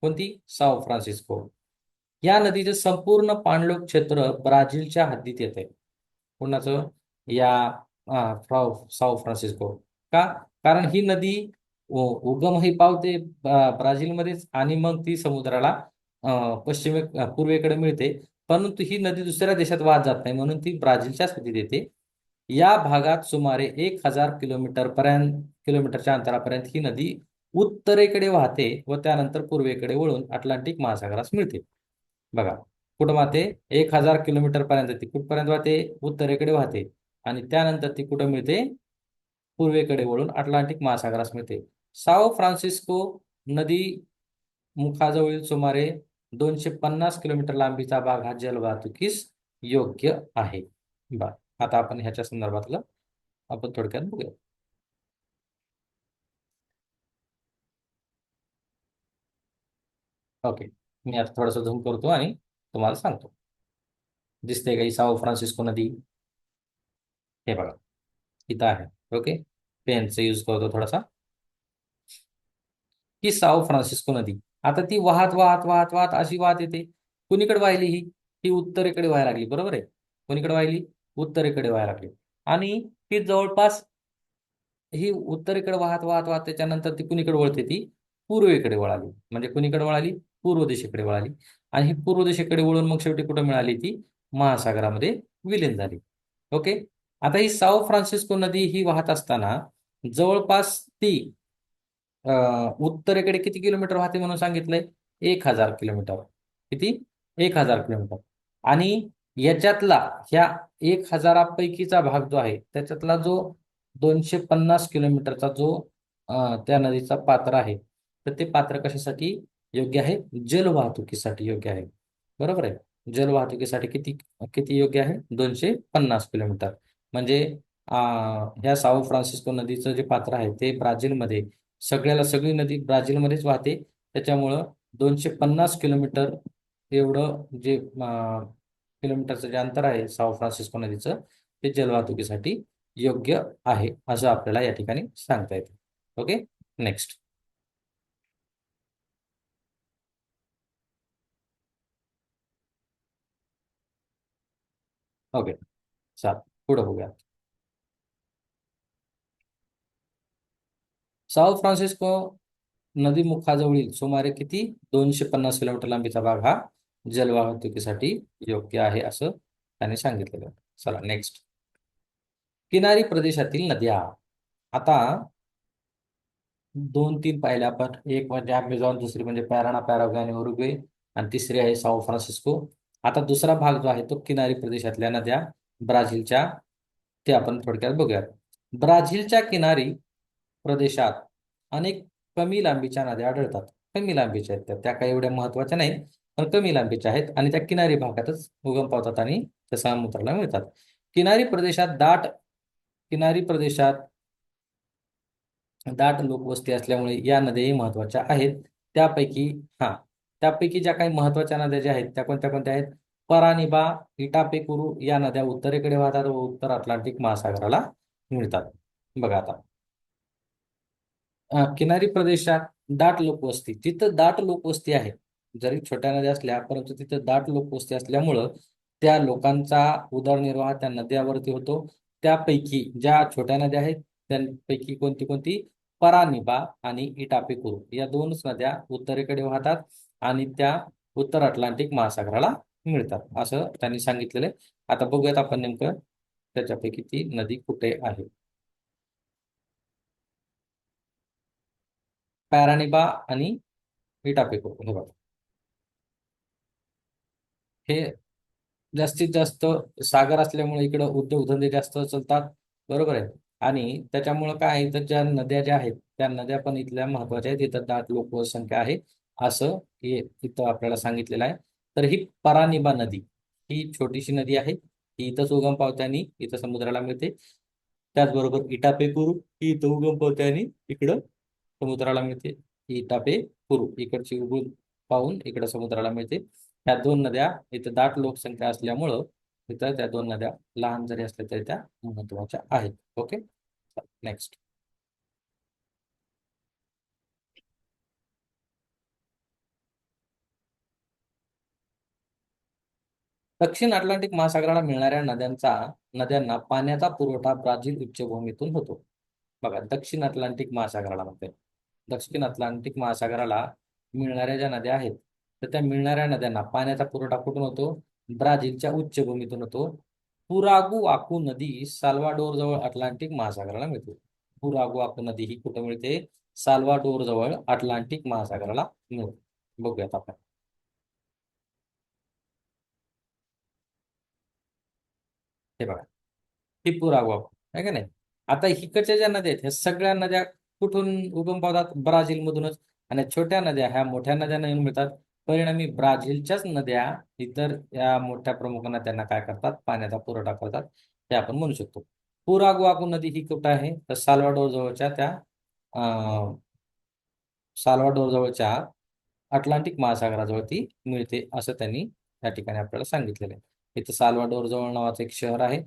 [SPEAKER 1] कोणती? Sao Francisco. या नदीचे संपूर्ण पाणलोट क्षेत्र ब्राझीलच्या हद्दीत येते. कोणाचं? या साओ फ्रान्सिस्को. का? कारण ही नदी उगमही पावते ब्राझीलमध्येच आणि मग ती समुद्राला पूर्वेकडे मिळते. परंतु ही नदी दुसऱ्या देशात वाहत जात नाही, म्हणून ती ब्राझीलच्याच हद्दीत येते. या भागात सुमारे 1000 किलोमीटरच्या अंतरापर्यंत ही नदी उत्तरेकडे वाहते व त्यानंतर पूर्वेकडे वळून अटलांटिक महासागरास मिळते. बघा, कुठं वाहते? 1000 किलोमीटर पर्यंत ती कुठपर्यंत वाहते? उत्तरेकडे वाहते आणि त्यानंतर ती कुठं मिळते? पूर्वेकडे वळून अटलांटिक महासागरास मिळते. साओ फ्रान्सिस्को नदी मुखाजवळील सुमारे 250 किलोमीटर लांबीचा भाग हा जलवाहतुकीस योग्य आहे. बर, आता आपण ह्याच्या संदर्भातलं आपण थोडक्यात बघूया. ओके, मी आता थोडंसं झूम करतो आणि तुम्हाला सांगतो. दिसते का ही साओ फ्रान्सिस्को नदी? हे बघा, इथं आहे. ओके, पेनचा यूज करतो थोडासा. ही साओ फ्रान्सिस्को नदी आता ती वाहत वाहत वाहत वाहत अशी वाहत येते. कुणीकडे वाहिली ही? ही उत्तरेकडे व्हायला लागली, बरोबर आहे. कोणीकडे वाहिली? उत्तरेकडे व्हायला लागली. आणि ही जवळपास ही उत्तरेकडे वाहत वाहत वाहत त्याच्यानंतर ती कुणीकडे वळते? ती पूर्वेकडे वळाली. म्हणजे कुणीकडे वळाली? पूर्व दिशेकडे वळाली. आणि ही पूर्व दिशेकडे वळून मग शेवटी कुठे मिळाली? ती महासागरामध्ये विलीन झाली. ओके, आता ही साओ फ्रान्सिस्को नदी ही वाहत असताना जवळपास ती उत्तरेकडे किती किलोमीटर वाहते म्हणून सांगितलंय? 1000 किलोमीटर. किती? 1000 किलोमीटर. आणि याच्यातला ह्या 1000पैकीचा भाग जो आहे त्याच्यातला जो 250 किलोमीटरचा जो त्या नदीचा पात्र आहे, तर ते पात्र कशासाठी योग्य आहे? जलवाहतुकीसाठी योग्य आहे. बरोबर आहे. जलवाहतुकीसाठी किती किती योग्य आहे? 250 किलोमीटर. म्हणजे ह्या साओ फ्रान्सिस्को नदीचं जे पात्र आहे ते ब्राझीलमध्ये सगळी नदी ब्राझीलमध्येच वाहते. त्याच्यामुळं 250 किलोमीटर एवढं जे किलोमीटरचं जे अंतर आहे साओ फ्रान्सिस्को नदीचं, ते जलवाहतुकीसाठी योग्य आहे असं आपल्याला या ठिकाणी सांगता येतं. Okay, next. ओके, चाल पुढे बघूया. साओ फ्रान्सिस्को नदीमुखाजवळील सुमारे किती 250 किलोमीटर लांबीचा भाग हा जलवाहतुकीसाठी योग्य आहे असं त्याने सांगितलेलं आहे. चला नेक्स्ट. किनारी प्रदेशातील नद्या. आता 2-3 पाहिल्या आपण. एक म्हणजे अमेझॉन, दुसरी म्हणजे पॅराना, पॅराग्वे आणि उरुग्वे आणि तिसरी आहे साओ फ्रान्सिस्को. आता दुसरा भाग जो आहे तो किनारी प्रदेशातल्या नद्या ब्राझीलच्या, ते आपण थोडक्यात बघूयात. ब्राझीलच्या किनारी प्रदेशात अनेक कमी लांबीच्या नद्या आढळतात. कमी लांबीच्या आहेत त्या काही एवढ्या महत्वाच्या नाहीत, पण कमी लांबीच्या आहेत आणि त्या किनारी भागातच उगम पावतात आणि त्या समुद्राला मिळतात. किनारी प्रदेशात दाट लोकवस्ती असल्यामुळे या नद्याही महत्वाच्या आहेत. त्यापैकी त्यापैकी ज्या काही महत्वाच्या नद्या ज्या आहेत त्या कोणत्या कोणत्या आहेत? परानिबा, इटापेकुरू या नद्या उत्तरेकडे वाहतात व उत्तर अटलांटिक महासागराला मिळतात. बघा आता, किनारी प्रदेशात दाट लोकवस्ती, जिथं दाट लोकवस्ती आहे, जरी छोट्या नद्या असल्या परंतु तिथं दाट लोकवस्ती असल्यामुळं त्या लोकांचा उदरनिर्वाह त्या नद्यावरती होतो. त्यापैकी ज्या छोट्या नद्या आहेत त्यांपैकी कोणती कोणती? परानिबा आणि इटापेकुरू या दोनच नद्या उत्तरेकडे वाहतात आणि त्या उत्तर अटलांटिक महासागराला मिळतात असं त्यांनी सांगितलेलं आहे. आता बघूयात आपण नेमकं त्याच्यापैकी ती नदी कुठे आहे. पॅरानिबा आणि इटापेकुरू, हे बघा, हे जास्तीत जास्त सागर असल्यामुळे इकडं उद्योगधंदे जास्त चालतात. बरोबर आहे. आणि त्याच्यामुळं काय आहे, तर ज्या नद्या ज्या आहेत त्या नद्या पण इथल्या महत्वाच्या आहेत. इथं दाट लोकसंख्या आहे असं हे इथं आपल्याला सांगितलेलं आहे. तर ही परानिबा नदी ही छोटीशी नदी आहे. ही इथंच उगम पावते आणि इथं समुद्राला मिळते. त्याचबरोबर इटापेकुरू ही इथं उगम पावते आणि इकडं समुद्राला मिळते. ही इटापेकुरू इकडची उगम पाहून इकडं समुद्राला मिळते. ह्या दोन नद्या इथं दाट लोकसंख्या असल्यामुळं इथं त्या दोन नद्या लहान जरी असल्या तरी त्या महत्वाच्या आहेत. Okay, next. दक्षिण अटलांटिक महासागराला मिळणाऱ्या नद्यांना पाण्याचा पुरवठा ब्राझील उच्चभूमीतून होतो. बघा, दक्षिण अटलांटिक महासागराला म्हणते. दक्षिण अटलांटिक महासागराला मिळणाऱ्या ज्या नद्या आहेत, तर त्या मिळणाऱ्या नद्यांना पाण्याचा पुरवठा कुठून होतो? ब्राझीलच्या उच्चभूमीतून होतो. पुरागू वाकू नदी साल्वाडोर जवळ अटलांटिक महासागराला मिळते. पुरागू वाकू नदी ही कुठे मिळते? साल्वाडोर जवळ अटलांटिक महासागराला मिळते. बघूयात आपण. हे बघा, ही पुरागू वाकू आहे का नाही. आता इकडच्या ज्या नद्या आहेत ह्या सगळ्या नद्या कुठून उगम पावतात? ब्राझीलमधूनच. आणि छोट्या नद्या ह्या मोठ्या नद्यांना येऊन मिळतात. परिणामी ब्राझीलच्याच नद्या इतर या मोठ्या प्रमुख नद्यांना काय करतात? पाण्याचा पुरवठा करतात, हे आपण म्हणू शकतो. पुरागुआकू नदी ही कुठं आहे? तर साल्वाडोर जवळच्या त्या साल्वाडोर जवळच्या अटलांटिक महासागराजवळ ती मिळते, असं त्यांनी या ठिकाणी आपल्याला सांगितलेलं आहे. इथं साल्वाडोर जवळ नावाचं एक शहर आहे.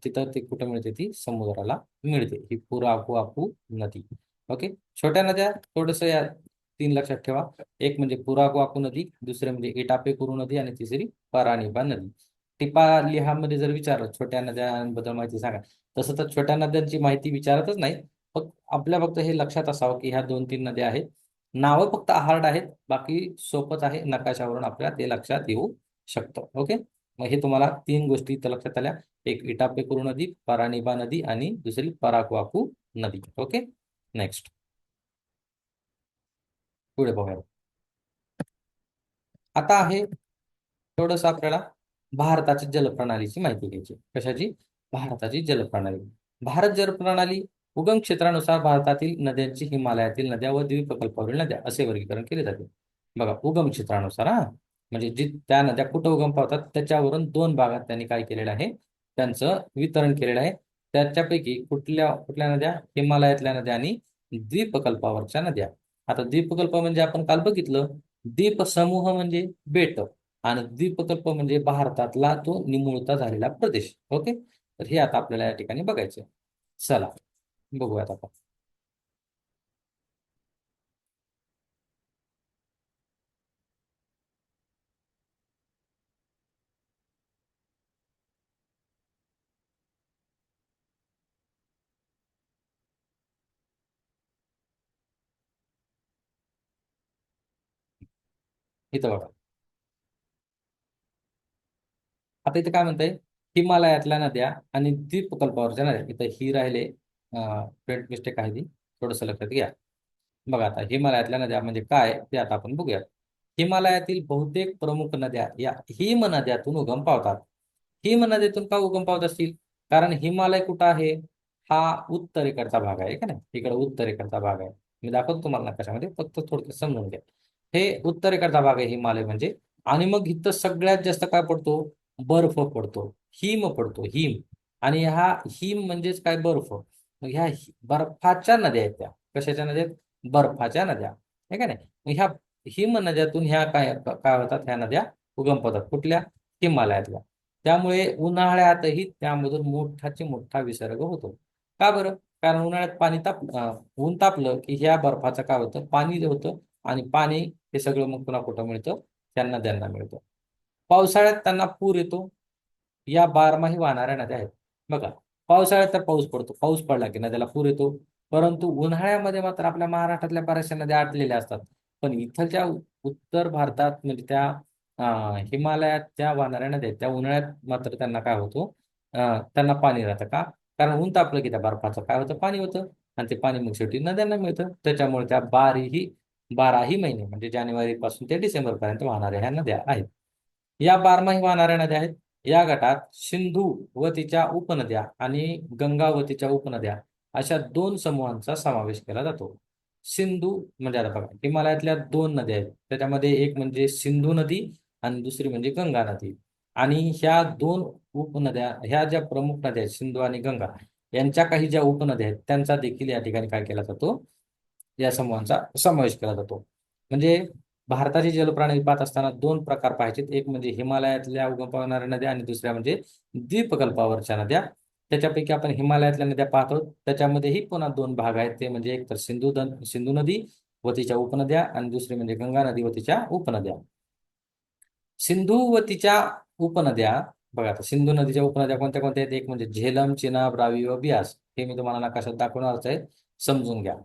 [SPEAKER 1] तिथं ती कुठं मिळते? ती समुद्राला मिळते, ही पुराकुआकू नदी. ओके, छोट्या नद्या थोडस या तीन लक्षात ठेवा. एक म्हणजे पुराकुआकू नदी, दुसरे म्हणजे इटापेकुरू नदी, आणि तिसरी पारानिबा नदी. टिपा लिहामध्ये जर विचारलं छोट्या नद्यांबद्दल माहिती सांगा, तसं तर छोट्या नद्यांची माहिती विचारतच नाही. फक्त हे लक्षात असावं की ह्या दोन तीन नद्या आहेत. नावं फक्त हार्ड आहेत, बाकी सोपंच आहे. नकाशावरून आपल्याला ते लक्षात येऊ शकतं. ओके, मग हे तुम्हाला तीन गोष्टी इथं लक्षात आल्या. एक इटापेकुरू नदी, पारानिबा नदी, आणि दुसरी पराक्वाकू नदी. Okay, next. पुढे बघूया. आता आहे थोडस आपल्याला भारताची जलप्रणालीची माहिती घ्यायची. कशाची? भारताची जलप्रणाली. भारत जलप्रणाली उगम क्षेत्रानुसार भारतातील नद्यांची हिमालयातील नद्या व द्वीपकल्पावरील नद्या असे वर्गीकरण केले जाते. बघा, उगम क्षेत्रानुसार, हा म्हणजे जी त्या नद्या कुठं उगम पावतात त्याच्यावरून दोन भागात त्यांनी काय केलेलं आहे? त्यांचं वितरण केलेलं आहे. त्याच्यापैकी कुठल्या कुठल्या नद्या? हिमालयातल्या नद्या आणि द्वीपकल्पावरच्या नद्या. आता द्वीपकल्प म्हणजे आपण काल बघितलं, द्वीप समूह म्हणजे बेट, आणि द्वीपकल्प म्हणजे भारतातला तो निमुळता झालेला प्रदेश. ओके, तर हे आता आपल्याला या ठिकाणी बघायचं. चला बघूयात आपण. इथं बघा, आता इथे काय म्हणतंय? हिमालयातल्या नद्या आणि द्वीपकल्पावरच्या नद्या. इथं ही राहिले, प्रिंट मिस्टेक आहे ती, थोडंसं लक्षात घ्या. बघा, आता हिमालयातल्या नद्या म्हणजे काय ते आता आपण बघूया. हिमालयातील बहुतेक प्रमुख नद्या या हिम नद्यातून उगम पावतात. हिम नद्यातून का उगम पावत असतील? कारण हिमालय कुठं आहे? हा उत्तरेकडचा भाग आहे का नाही, इकडे उत्तरेकडचा भाग आहे. मी दाखवतो तुम्हाला नकाशामध्ये, फक्त थोडक्यात समजून घ्या. हे उत्तरेकडचा भाग आहे हिमालय म्हणजे. आणि मग इथं सगळ्यात जास्त काय पडतो? बर्फ पडतो, हिम पडतो, हिम. आणि हा हिम म्हणजेच काय? बर्फ. मग ह्या बर्फाच्या नद्या आहेत त्या. कशाच्या नद्या आहेत? बर्फाच्या नद्या आहे का नाही. मग ह्या हिम नद्यातून ह्या काय काय होतात? ह्या नद्या उगम पावतात. कुठल्या? हिमालयातल्या. त्यामुळे उन्हाळ्यातही त्यामधून मोठाची मोठा विसर्ग होतो. का बरं? कारण उन्हाळ्यात ऊन तापलं की ह्या बर्फाचं काय होतं? पाणी जे होतं, आणि पाणी हे सगळं मग पुन्हा कुठं मिळतं? त्या नद्यांना मिळतं. पावसाळ्यात त्यांना पूर येतो. या बारमाही वाहणाऱ्या नद्या आहेत. बघा, पावसाळ्यात तर पाऊस पडतो, पाऊस पडला की नद्याला पूर येतो. परंतु उन्हाळ्यामध्ये मात्र आपल्या महाराष्ट्रातल्या बऱ्याचशा नद्या आटलेल्या असतात. पण इथलच्या उत्तर भारतात म्हणजे त्या हिमालयात ज्या वाहणाऱ्या नद्या आहेत त्या उन्हाळ्यात मात्र त्यांना काय होतो? त्यांना पाणी राहतं. का? कारण ऊन तापलं की त्या बर्फाचं काय होतं? पाणी होतं. आणि ते पाणी मग शेवटी नद्यांना मिळतं. त्याच्यामुळे त्या बाराही महिने म्हणजे जानेवारी पासून ते डिसेंबर पर्यंत वाहणाऱ्या ह्या नद्या आहेत. या बारमाही वाहणाऱ्या नद्या आहेत. या गटात सिंधू व तिच्या उपनद्या आणि गंगा व तिच्या उपनद्या अशा दोन समूहांचा समावेश केला जातो. सिंधू म्हणजे आता बघा, हिमालयातल्या दोन नद्या आहेत, त्याच्यामध्ये एक म्हणजे सिंधू नदी आणि दुसरी म्हणजे गंगा नदी. आणि ह्या दोन उपनद्या, ह्या ज्या प्रमुख नद्या आहेत सिंधू आणि गंगा, यांच्या काही ज्या उपनद्या आहेत त्यांचा देखील या ठिकाणी काय केला जातो? या समूहांचा समावेश केला जातो. म्हणजे भारताचे जलप्राणी पाहत असताना दोन प्रकार पाहायचे, एक म्हणजे हिमालयातल्या उगम पावणाऱ्या नद्या आणि दुसऱ्या म्हणजे द्वीपकल्पावरच्या नद्या. त्याच्यापैकी आपण हिमालयातल्या नद्या पाहतो, त्याच्यामध्येही पुन्हा दोन भाग आहेत, ते म्हणजे एक तर सिंधू नदी व तिच्या उपनद्या आणि दुसरी म्हणजे गंगा नदी व तिच्या उपनद्या. सिंधू व तिच्या उपनद्या, बघा आता सिंधू नदीच्या उपनद्या कोणत्या कोणत्या आहेत, एक म्हणजे झेलम, चिनाब, रावी व बियास. हे मी तुम्हाला नकाशात दाखवणारच आहे, समजून घ्या.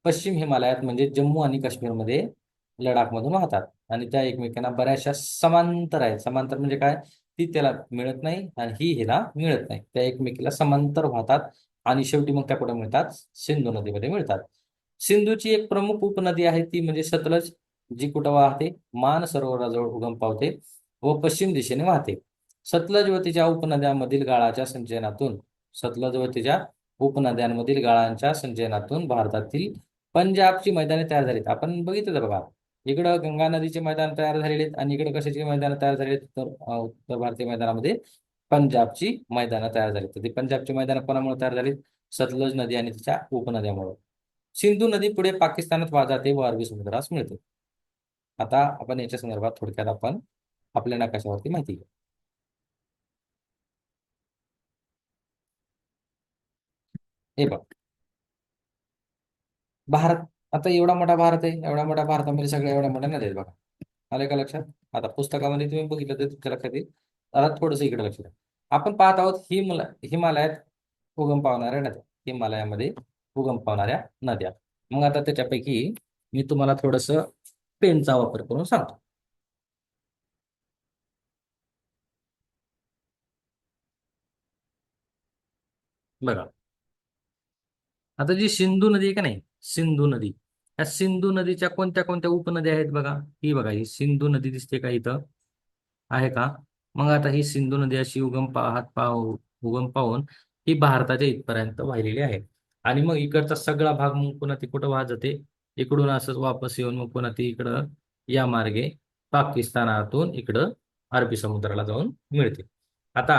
[SPEAKER 1] पश्चिम हिमालयात म्हणजे जम्मू आणि काश्मीरमध्ये लडाखमधून वाहतात आणि त्या एकमेकांना बऱ्याचशा समांतर आहेत. समांतर म्हणजे काय, ती त्याला मिळत नाही आणि ही हिला मिळत नाही, त्या एकमेकीला समांतर वाहतात आणि शेवटी मग त्या कुठे मिळतात, सिंधू नदीमध्ये मिळतात. सिंधूची एक प्रमुख उपनदी आहे ती म्हणजे सतलज, जी कुठं वाहते, मान सरोवराजवळ उगम पावते व पश्चिम दिशेने वाहते. सतलज व तिच्या उपनद्यांमधील गाळाच्या संचयनातून सतलज व तिच्या उपनद्यांमधील गाळांच्या संचयनातून भारतातील पंजाबची मैदाने तयार झालीत. आपण बघितलं बघा, इकडं गंगा नदीचे मैदान तयार झालेले आहेत आणि इकडे कशाची मैदानं तयार झालेली आहेत, तर उत्तर भारतीय मैदानामध्ये पंजाबची मैदानं तयार झाली. तर ती पंजाबची मैदानं कोणामुळे तयार झालीत, सतलज नदी आणि तिच्या उपनद्यामुळे. सिंधू नदी पुढे पाकिस्तानात वाहत जाते व अरबी समुद्रास मिळते. आता आपण याच्या संदर्भात थोडक्यात आपण आपल्या नकाशावरती माहिती घेऊ. हे बघ, भारत, आता एवढा मोठा भारत आहे, एवढ्या मोठ्या भारतामध्ये सगळ्या एवढ्या मोठ्या नद्या आहेत बघा. आलं का लक्षात? आता पुस्तकामध्ये तुम्ही बघितलं तर तुमच्या लक्षात येईल. आता थोडंसं इकडे लक्ष द्या. आपण पाहत आहोत हिमालयात उगम पावणाऱ्या नद्या, हिमालयामध्ये उगम पावणाऱ्या नद्या. मग आता त्याच्यापैकी मी तुम्हाला थोडस पेनचा वापर करून सांगतो. बघा, आता जी सिंधू नदी आहे का नाही, सिंधू नदी, या सिंधू नदीच्या कोणत्या कोणत्या उपनद्या आहेत बघा. ही बघा, ही सिंधू नदी दिसते का इथं, आहे का? मग आता ही सिंधू नदी अशी उगम पाहून ही भारताच्या इथपर्यंत वाहिलेली आहे. आणि मग इकडचा सगळा भाग मग पुन्हा ती कुठं वाहत जाते, इकडून असंच वापस येऊन मग पुन्हा ती इकडं या मार्गे पाकिस्तानातून इकडं अरबी समुद्राला जाऊन मिळते. आता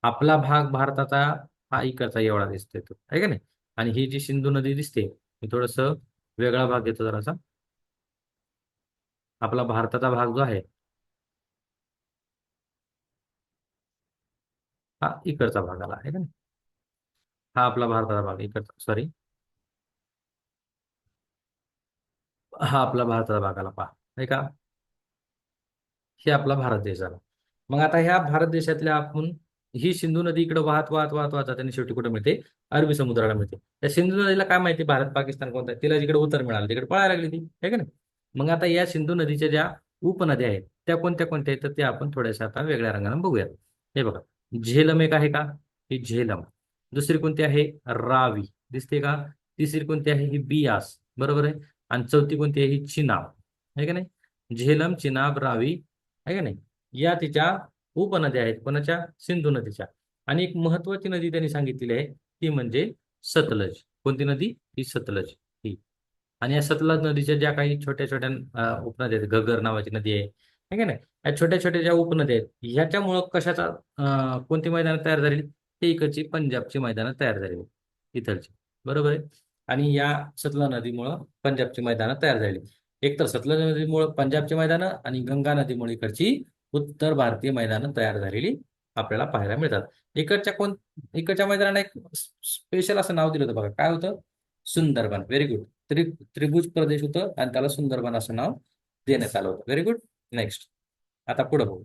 [SPEAKER 1] आपला भाग भारताचा हा इकडचा एवढा दिसतोय तो, आहे का नाही? आणि ही जी सिंधू नदी दिसते, मी थोडस वेगळा भाग घेतो जरासा. आपला भारताचा भाग जो आहे, हा इकडचा भाग आला, आहे का नाही? हा आपला भारताचा भाग इकडचा, सॉरी, हा आपला भारताचा भाग आला, पहा, आहे का? हे आपला भारत देश झाला. मग आता ह्या भारत देशातल्या आपण ही सिंधू नदी इकडे वाहत वाहत वाहत वाहत जाते आणि शेवटी कुठे मिळते, अरबी समुद्राला मिळते. त्या सिंधू नदीला काय माहिती भारत पाकिस्तान कोणता आहे, तिला जिकडे उत्तर मिळालं तिकडे पळायला लागली ती, आहे का नाही? मग आता या सिंधू नदीच्या ज्या उपनद्या आहेत त्या कोणत्या कोणत्या आहेत, तर त्या आपण थोड्याशा आता वेगळ्या रंगाने बघूयात. हे बघा, झेलम एक आहे का, ही झेलम. दुसरी कोणती आहे, रावी, दिसते का? तिसरी कोणती आहे, ही बियास, बरोबर आहे. आणि चौथी कोणती आहे, ही चिनाब, आहे का नाही? झेलम, चिनाब, रावी, आहे का नाही, या तिच्या उपनद्या आहेत कोणाच्या, सिंधू नदीच्या. आणि एक महत्वाची नदी त्यांनी सांगितलेली आहे, ती म्हणजे सतलज. कोणती नदी? ही सतलज, ही. आणि या सतलज नदीच्या ज्या काही छोट्या छोट्या उपनद्या आहेत, घगर नावाची नदी आहे, है का नाही, या छोट्या छोट्या ज्या उपनद्या आहेत, ह्याच्यामुळं कशाचा कोणती मैदानं तयार झाली, ते इकडची पंजाबची मैदानं तयार झाली, इथलची, बरोबर आहे. आणि या सतलज नदीमुळं पंजाबची मैदानं तयार झाली. एक तर सतलज नदीमुळं पंजाबची मैदानं आणि गंगा नदीमुळे इकडची उत्तर भारतीय मैदानं तयार झालेली आपल्याला पाहायला मिळतात. इकडच्या मैदानाला एक स्पेशल असं नाव दिलं होतं बघा, काय होतं, सुंदरबन. Very good. त्रिभुज प्रदेश होतं आणि त्याला सुंदरबन असं नाव देण्यात आलं होतं. Very good. नेक्स्ट, आता पुढे बघू.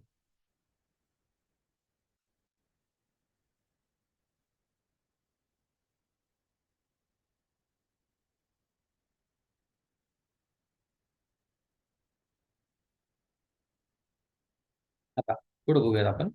[SPEAKER 1] आता पुढे बघूयात आपण.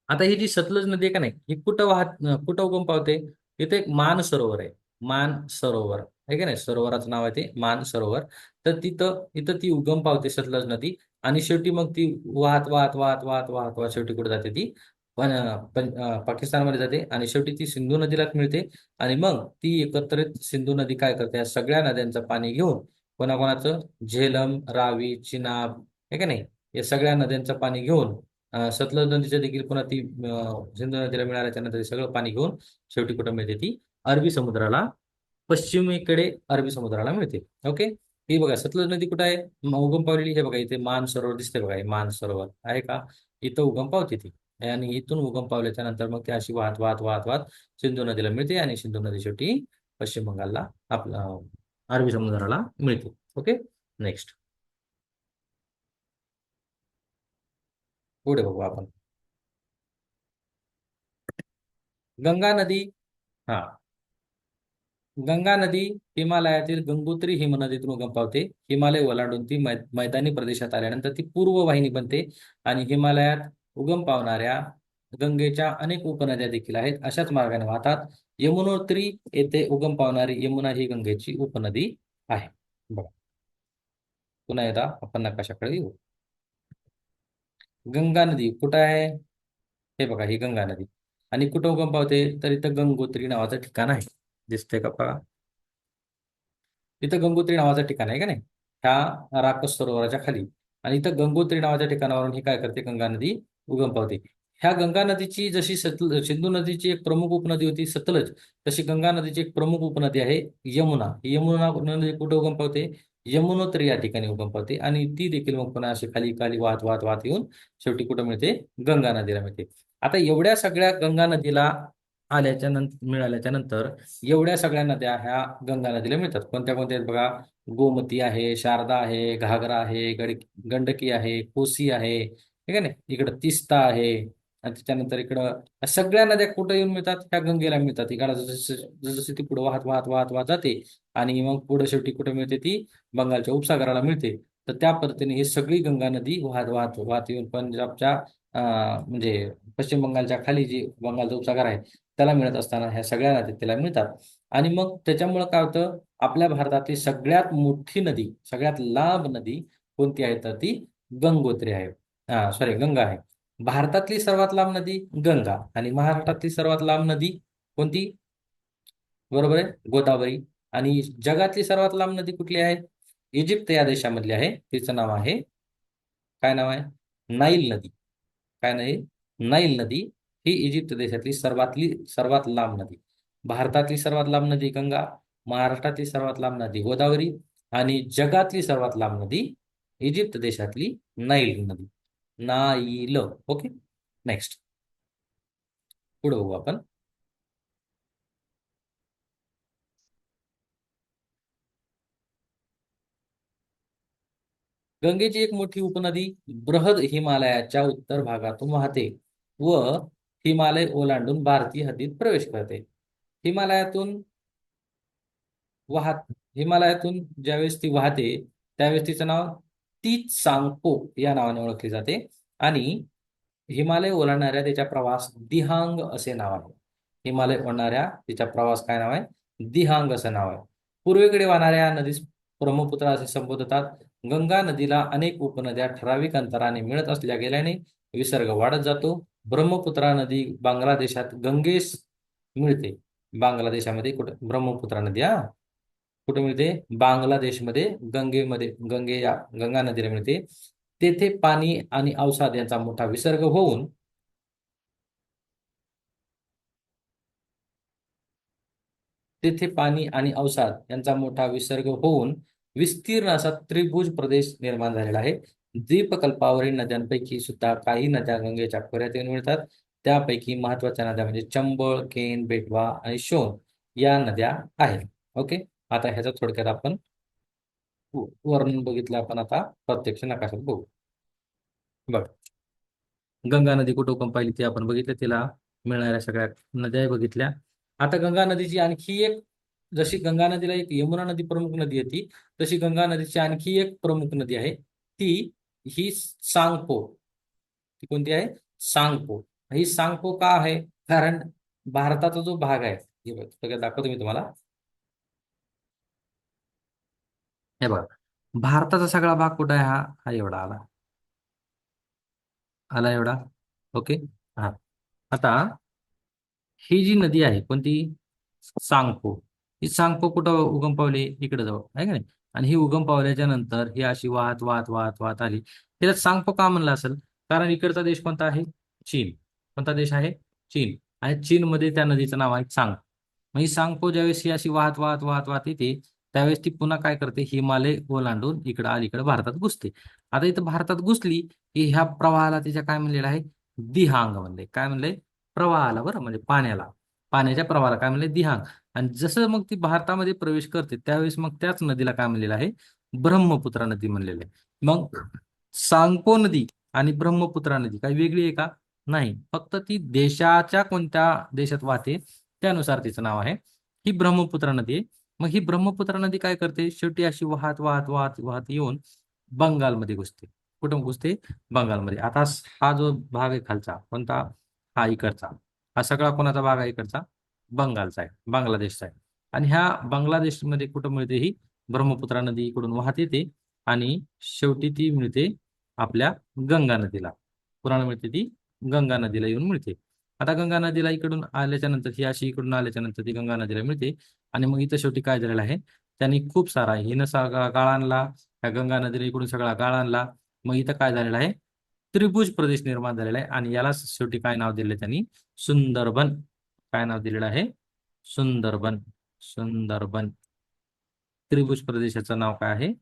[SPEAKER 1] आता ही जी सतलज नदी आहे का नाही, ही कुठं उगम पावते, इथे एक मान सरोवर आहे, मान सरोवर, आहे का नाही, सरोवराचं नाव आहे ते मान सरोवर. तर तिथं इथं ती उगम पावते सतलज नदी. आणि शेवटी मग ती वाहत वाहत वाहत वाहत वाहत वाहत शेवटी कुठे जाते ती, पाकिस्तानमध्ये जाते आणि शेवटी ती सिंधू नदीला मिळते. आणि मग ती एकत्रित सिंधू नदी काय करते, या सगळ्या नद्यांचं पाणी घेऊन कोणाकोणाचं, झेलम, रावी, चिनाब, आहे का नाही, या सगळ्या नद्यांचं पाणी घेऊन सतलज नदीच्या देखील पुन्हा ती सिंधू नदीला मिळाल्याच्या नंतर ते सगळं पाणी घेऊन शेवटी कुठं मिळते, ती अरबी समुद्राला पश्चिमेकडे अरबी समुद्राला मिळते. ओके. ही बघा सतलज नदी कुठे आहे उगम पावलेली, हे बघा इथे मानसरोवर दिसते बघा, हे मानसरोवर आहे का, इथं उगम पावते ती. आणि इथून उगम पावल्याच्या नंतर मग ती अशी वाहत वाहत वाहत वाहत सिंधू नदीला मिळते आणि सिंधू नदी शेवटी पश्चिम बंगालला आपला अरबी समुद्राला मिळते. ओके. नेक्स्ट पुढे बघू आपण. गंगा नदी. हा. गंगा नदी हिमालयातील गंगोत्री हिमनदीतून उगम पावते. हिमालय ओलांडून ती मैदानी प्रदेशात आल्यानंतर ती पूर्व वाहिनी बनते आणि हिमालयात उगम पावणाऱ्या गंगेच्या अनेक उपनद्या देखील आहेत, अशाच मार्गाने वाहतात. यमुनोत्री येथे उगम पावणारी यमुना ही गंगेची उपनदी आहे. बघा पुन्हा एकदा आपण नकाशाकडे येऊ. गंगा नदी कुठं आहे, हे बघा ही गंगा नदी. आणि कुठं उगम पावते, तर इथं गंगोत्री नावाचं ठिकाण आहे. दिसतंय का बघा, इथं गंगोत्री नावाचं ठिकाण आहे का नाही, ह्या राकस सरोवराच्या खाली. आणि इथं गंगोत्री नावाच्या ठिकाणावरून ही काय करते, गंगा नदी उगम पावते. ह्या गंगा नदीची जशी सिंधू नदीची एक प्रमुख उपनदी होती सतलज, तशी गंगा नदीची एक प्रमुख उपनदी आहे यमुना. ही यमुना नदी कुठे उगम पावते, यमुनोत्री या ठिकाणी उगम पावते आणि ती देखील मग पुन्हा अशी खाली खाली वाहत वाहत वाहत येऊन शेवटी कुठं मिळते, गंगा नदीला मिळते. आता एवढ्या सगळ्या गंगा नदीला आल्याच्या नंतर मिळाल्याच्या नंतर एवढ्या सगळ्या नद्या ह्या गंगा नदीला मिळतात. कोणत्या कोणत्या आहेत बघा, गोमती आहे, शारदा आहे, घागरा आहे, गंडकी आहे, कोसी आहे, ठीक आहे ना, इकडं तिस्ता आहे. आणि त्याच्यानंतर इकडं सगळ्या नद्या कुठे येऊन मिळतात, ह्या गंगेला मिळतात. इकडं जसं ती पुढे वाहत वाहत वाहत वाहत जाते आणि मग पुढे शेवटी कुठे मिळते, ती बंगालच्या उपसागराला मिळते. तर त्या पद्धतीने ही सगळी गंगा नदी वाहत वाहत वाहत येऊन पंजाबच्या म्हणजे पश्चिम बंगालच्या खाली जी बंगालचा उपसागर आहे त्याला मिळत असताना ह्या सगळ्या नद्या त्याला मिळतात. आणि मग त्याच्यामुळं काय होतं, आपल्या भारतातली सगळ्यात मोठी नदी, सगळ्यात लांब नदी कोणती आहे, तर ती गंगोत्री आहे. सॉरी, गंगा आहे. भारतातली सर्वात लांब नदी गंगा. आणि महाराष्ट्रातली सर्वात लांब नदी कोणती, बरोबर आहे, गोदावरी. आणि जगातली सर्वात लांब नदी कुठली आहे, इजिप्त या देशामधली आहे, तिचं नाव आहे, काय नाव आहे, नाईल नदी. काय नाही, नाईल नदी ही इजिप्त देशातली सर्वात लांब नदी. भारतातली सर्वात लांब नदी गंगा, महाराष्ट्रातली सर्वात लांब नदी गोदावरी आणि जगातली सर्वात लांब नदी इजिप्त देशातली नाईल नदी. नाईल. ओके. नेक्स्ट पुढे बघू आपण. गंगेची एक मोठी उपनदी बृहद हिमालयाच्या उत्तर भागातून वाहते व हिमालय ओलांडून भारतीय हद्दीत प्रवेश करते. हिमालयातून वाहत हिमालयातून ज्यावेळेस ती वाहते त्यावेळेस तिचं नाव तीच सांगपो या नावाने ओळखले जाते. आणि हिमालय ओलांडणाऱ्या त्याच्या प्रवास दिहांग असे नाव आहे. हिमालय ओलांडणाऱ्या तिच्या प्रवास काय नाव आहे, दिहांग असं नाव आहे. पूर्वेकडे वाहणाऱ्या नदीस ब्रह्मपुत्रा असे संबोधतात. गंगा नदीला अनेक उपनद्या ठराविक अंतराने मिळत असल्या गेल्याने विसर्ग वाढत जातो. ब्रह्मपुत्रा नदी बांगलादेशात गंगेस मिळते. बांगलादेशामध्ये कुठे ब्रह्मपुत्रा नदी, कुठे मिळते, बांगलादेशमध्ये गंगेमध्ये, गंगा नदीला मिळते. तेथे पाणी आणि अवसाद यांचा मोठा विसर्ग होऊन तेथे पाणी आणि अवसाद यांचा मोठा विसर्ग होऊन विस्तीर्ण असा त्रिभुज प्रदेश निर्माण झालेला आहे. द्वीपकल्पावरील नद्यांपैकी सुद्धा काही नद्या गंगेच्या खोऱ्यात येऊन मिळतात. त्यापैकी महत्वाच्या नद्या म्हणजे चंबळ, केन, बेटवा आणि शोण या नद्या आहेत. ओके. आता ह्याचा थोडक्यात आपण वर्णन बघितलं, आपण आता प्रत्यक्ष नकाशात बघू. बघ, गंगा नदी कुठं उगम पाहिली ते आपण बघितलं, तिला मिळणाऱ्या सगळ्या नद्या बघितल्या. आता गंगा नदीची आणखी एक, जशी गंगा नदीला एक यमुना नदी प्रमुख नदी आहे ती, तशी गंगा नदीची आणखी एक प्रमुख नदी आहे, ती ही सांगपो. ती कोणती आहे, सांगपो. ही सांगपो का आहे, कारण भारताचा जो भाग आहे, हे बघ सगळं दाखवतो मी तुम्हाला. हे बघा, भारताचा सगळा भाग कुठं आहे, हा हा एवढा आला, आला एवढा. ओके. हा. आता ही जी नदी आहे कोणती, सांगपो. ही सांगपो कुठं उगम पावली, इकडे जाऊ आहे का नाही. आणि ही उगम पावल्याच्या नंतर ही अशी वाहत वाहत वाहत वाहत आली. तिला सांगपो का म्हणलं असेल, कारण इकडचा देश कोणता आहे, चीन. कोणता देश आहे, चीन. आणि चीनमध्ये त्या नदीचं नाव आहे चांग. मग ही सांगपो ज्यावेळेस ही अशी वाहत वाहत वाहत वाहत येते, त्यावेळेस ती पुन्हा काय करते, हिमालय ओलांडून इकडं अलीकडे भारतात घुसते. आता इथं भारतात घुसली की ह्या प्रवाहाला तिच्या काय म्हणलेलं आहे, दिहांग म्हणले. काय म्हणले, प्रवाहाला, बरं, म्हणजे पाण्याला, पाण्याच्या प्रवाहाला काय म्हणले, दिहांग. आणि जसं मग ती भारतामध्ये प्रवेश करते त्यावेळेस मग त्याच नदीला काय म्हणलेलं आहे, ब्रह्मपुत्रा नदी म्हणलेलं आहे. मग सांगपो नदी आणि ब्रह्मपुत्रा नदी काही वेगळी आहे का? नाही, फक्त ती देशाच्या कोणत्या देशात वाहते त्यानुसार तिचं नाव आहे. ही ब्रह्मपुत्रा नदी आहे. मग ही ब्रह्मपुत्रा नदी काय करते, शेवटी अशी वाहत वाहत वाहत वाहत येऊन बंगालमध्ये घुसते. कुठं घुसते, बंगालमध्ये. आता हा जो भाग आहे खालचा कोणता, हा इकडचा, हा सगळा कोणाचा भाग आहे, इकडचा बंगालचा आहे, बांगलादेशचा आहे. आणि ह्या बांगलादेशमध्ये कुठं मिळते, ही ब्रह्मपुत्रा नदी इकडून वाहत येते आणि शेवटी ती मिळते आपल्या गंगा नदीला. कुणाला मिळते ती, गंगा नदीला येऊन मिळते. आता गंगा नदीला इकडून आल्याच्या नंतर, ही अशी इकडून आल्याच्या नंतर ती गंगा नदीला मिळते. आणि मग इथं शेवटी काय झालेलं आहे, त्यांनी खूप सारा हिनं सगळा गाळ आणला, त्या गंगा नदीला इकडून सगळा गाळ आणला. मग इथं काय झालेलं आहे, त्रिभुज प्रदेश निर्माण झालेला आहे. आणि याला शेवटी काय नाव दिले त्यांनी, सुंदरबन. काय नाव दिलेलं आहे, सुंदरबन. सुंदरबन, त्रिभुज प्रदेशाचं नाव काय आहे,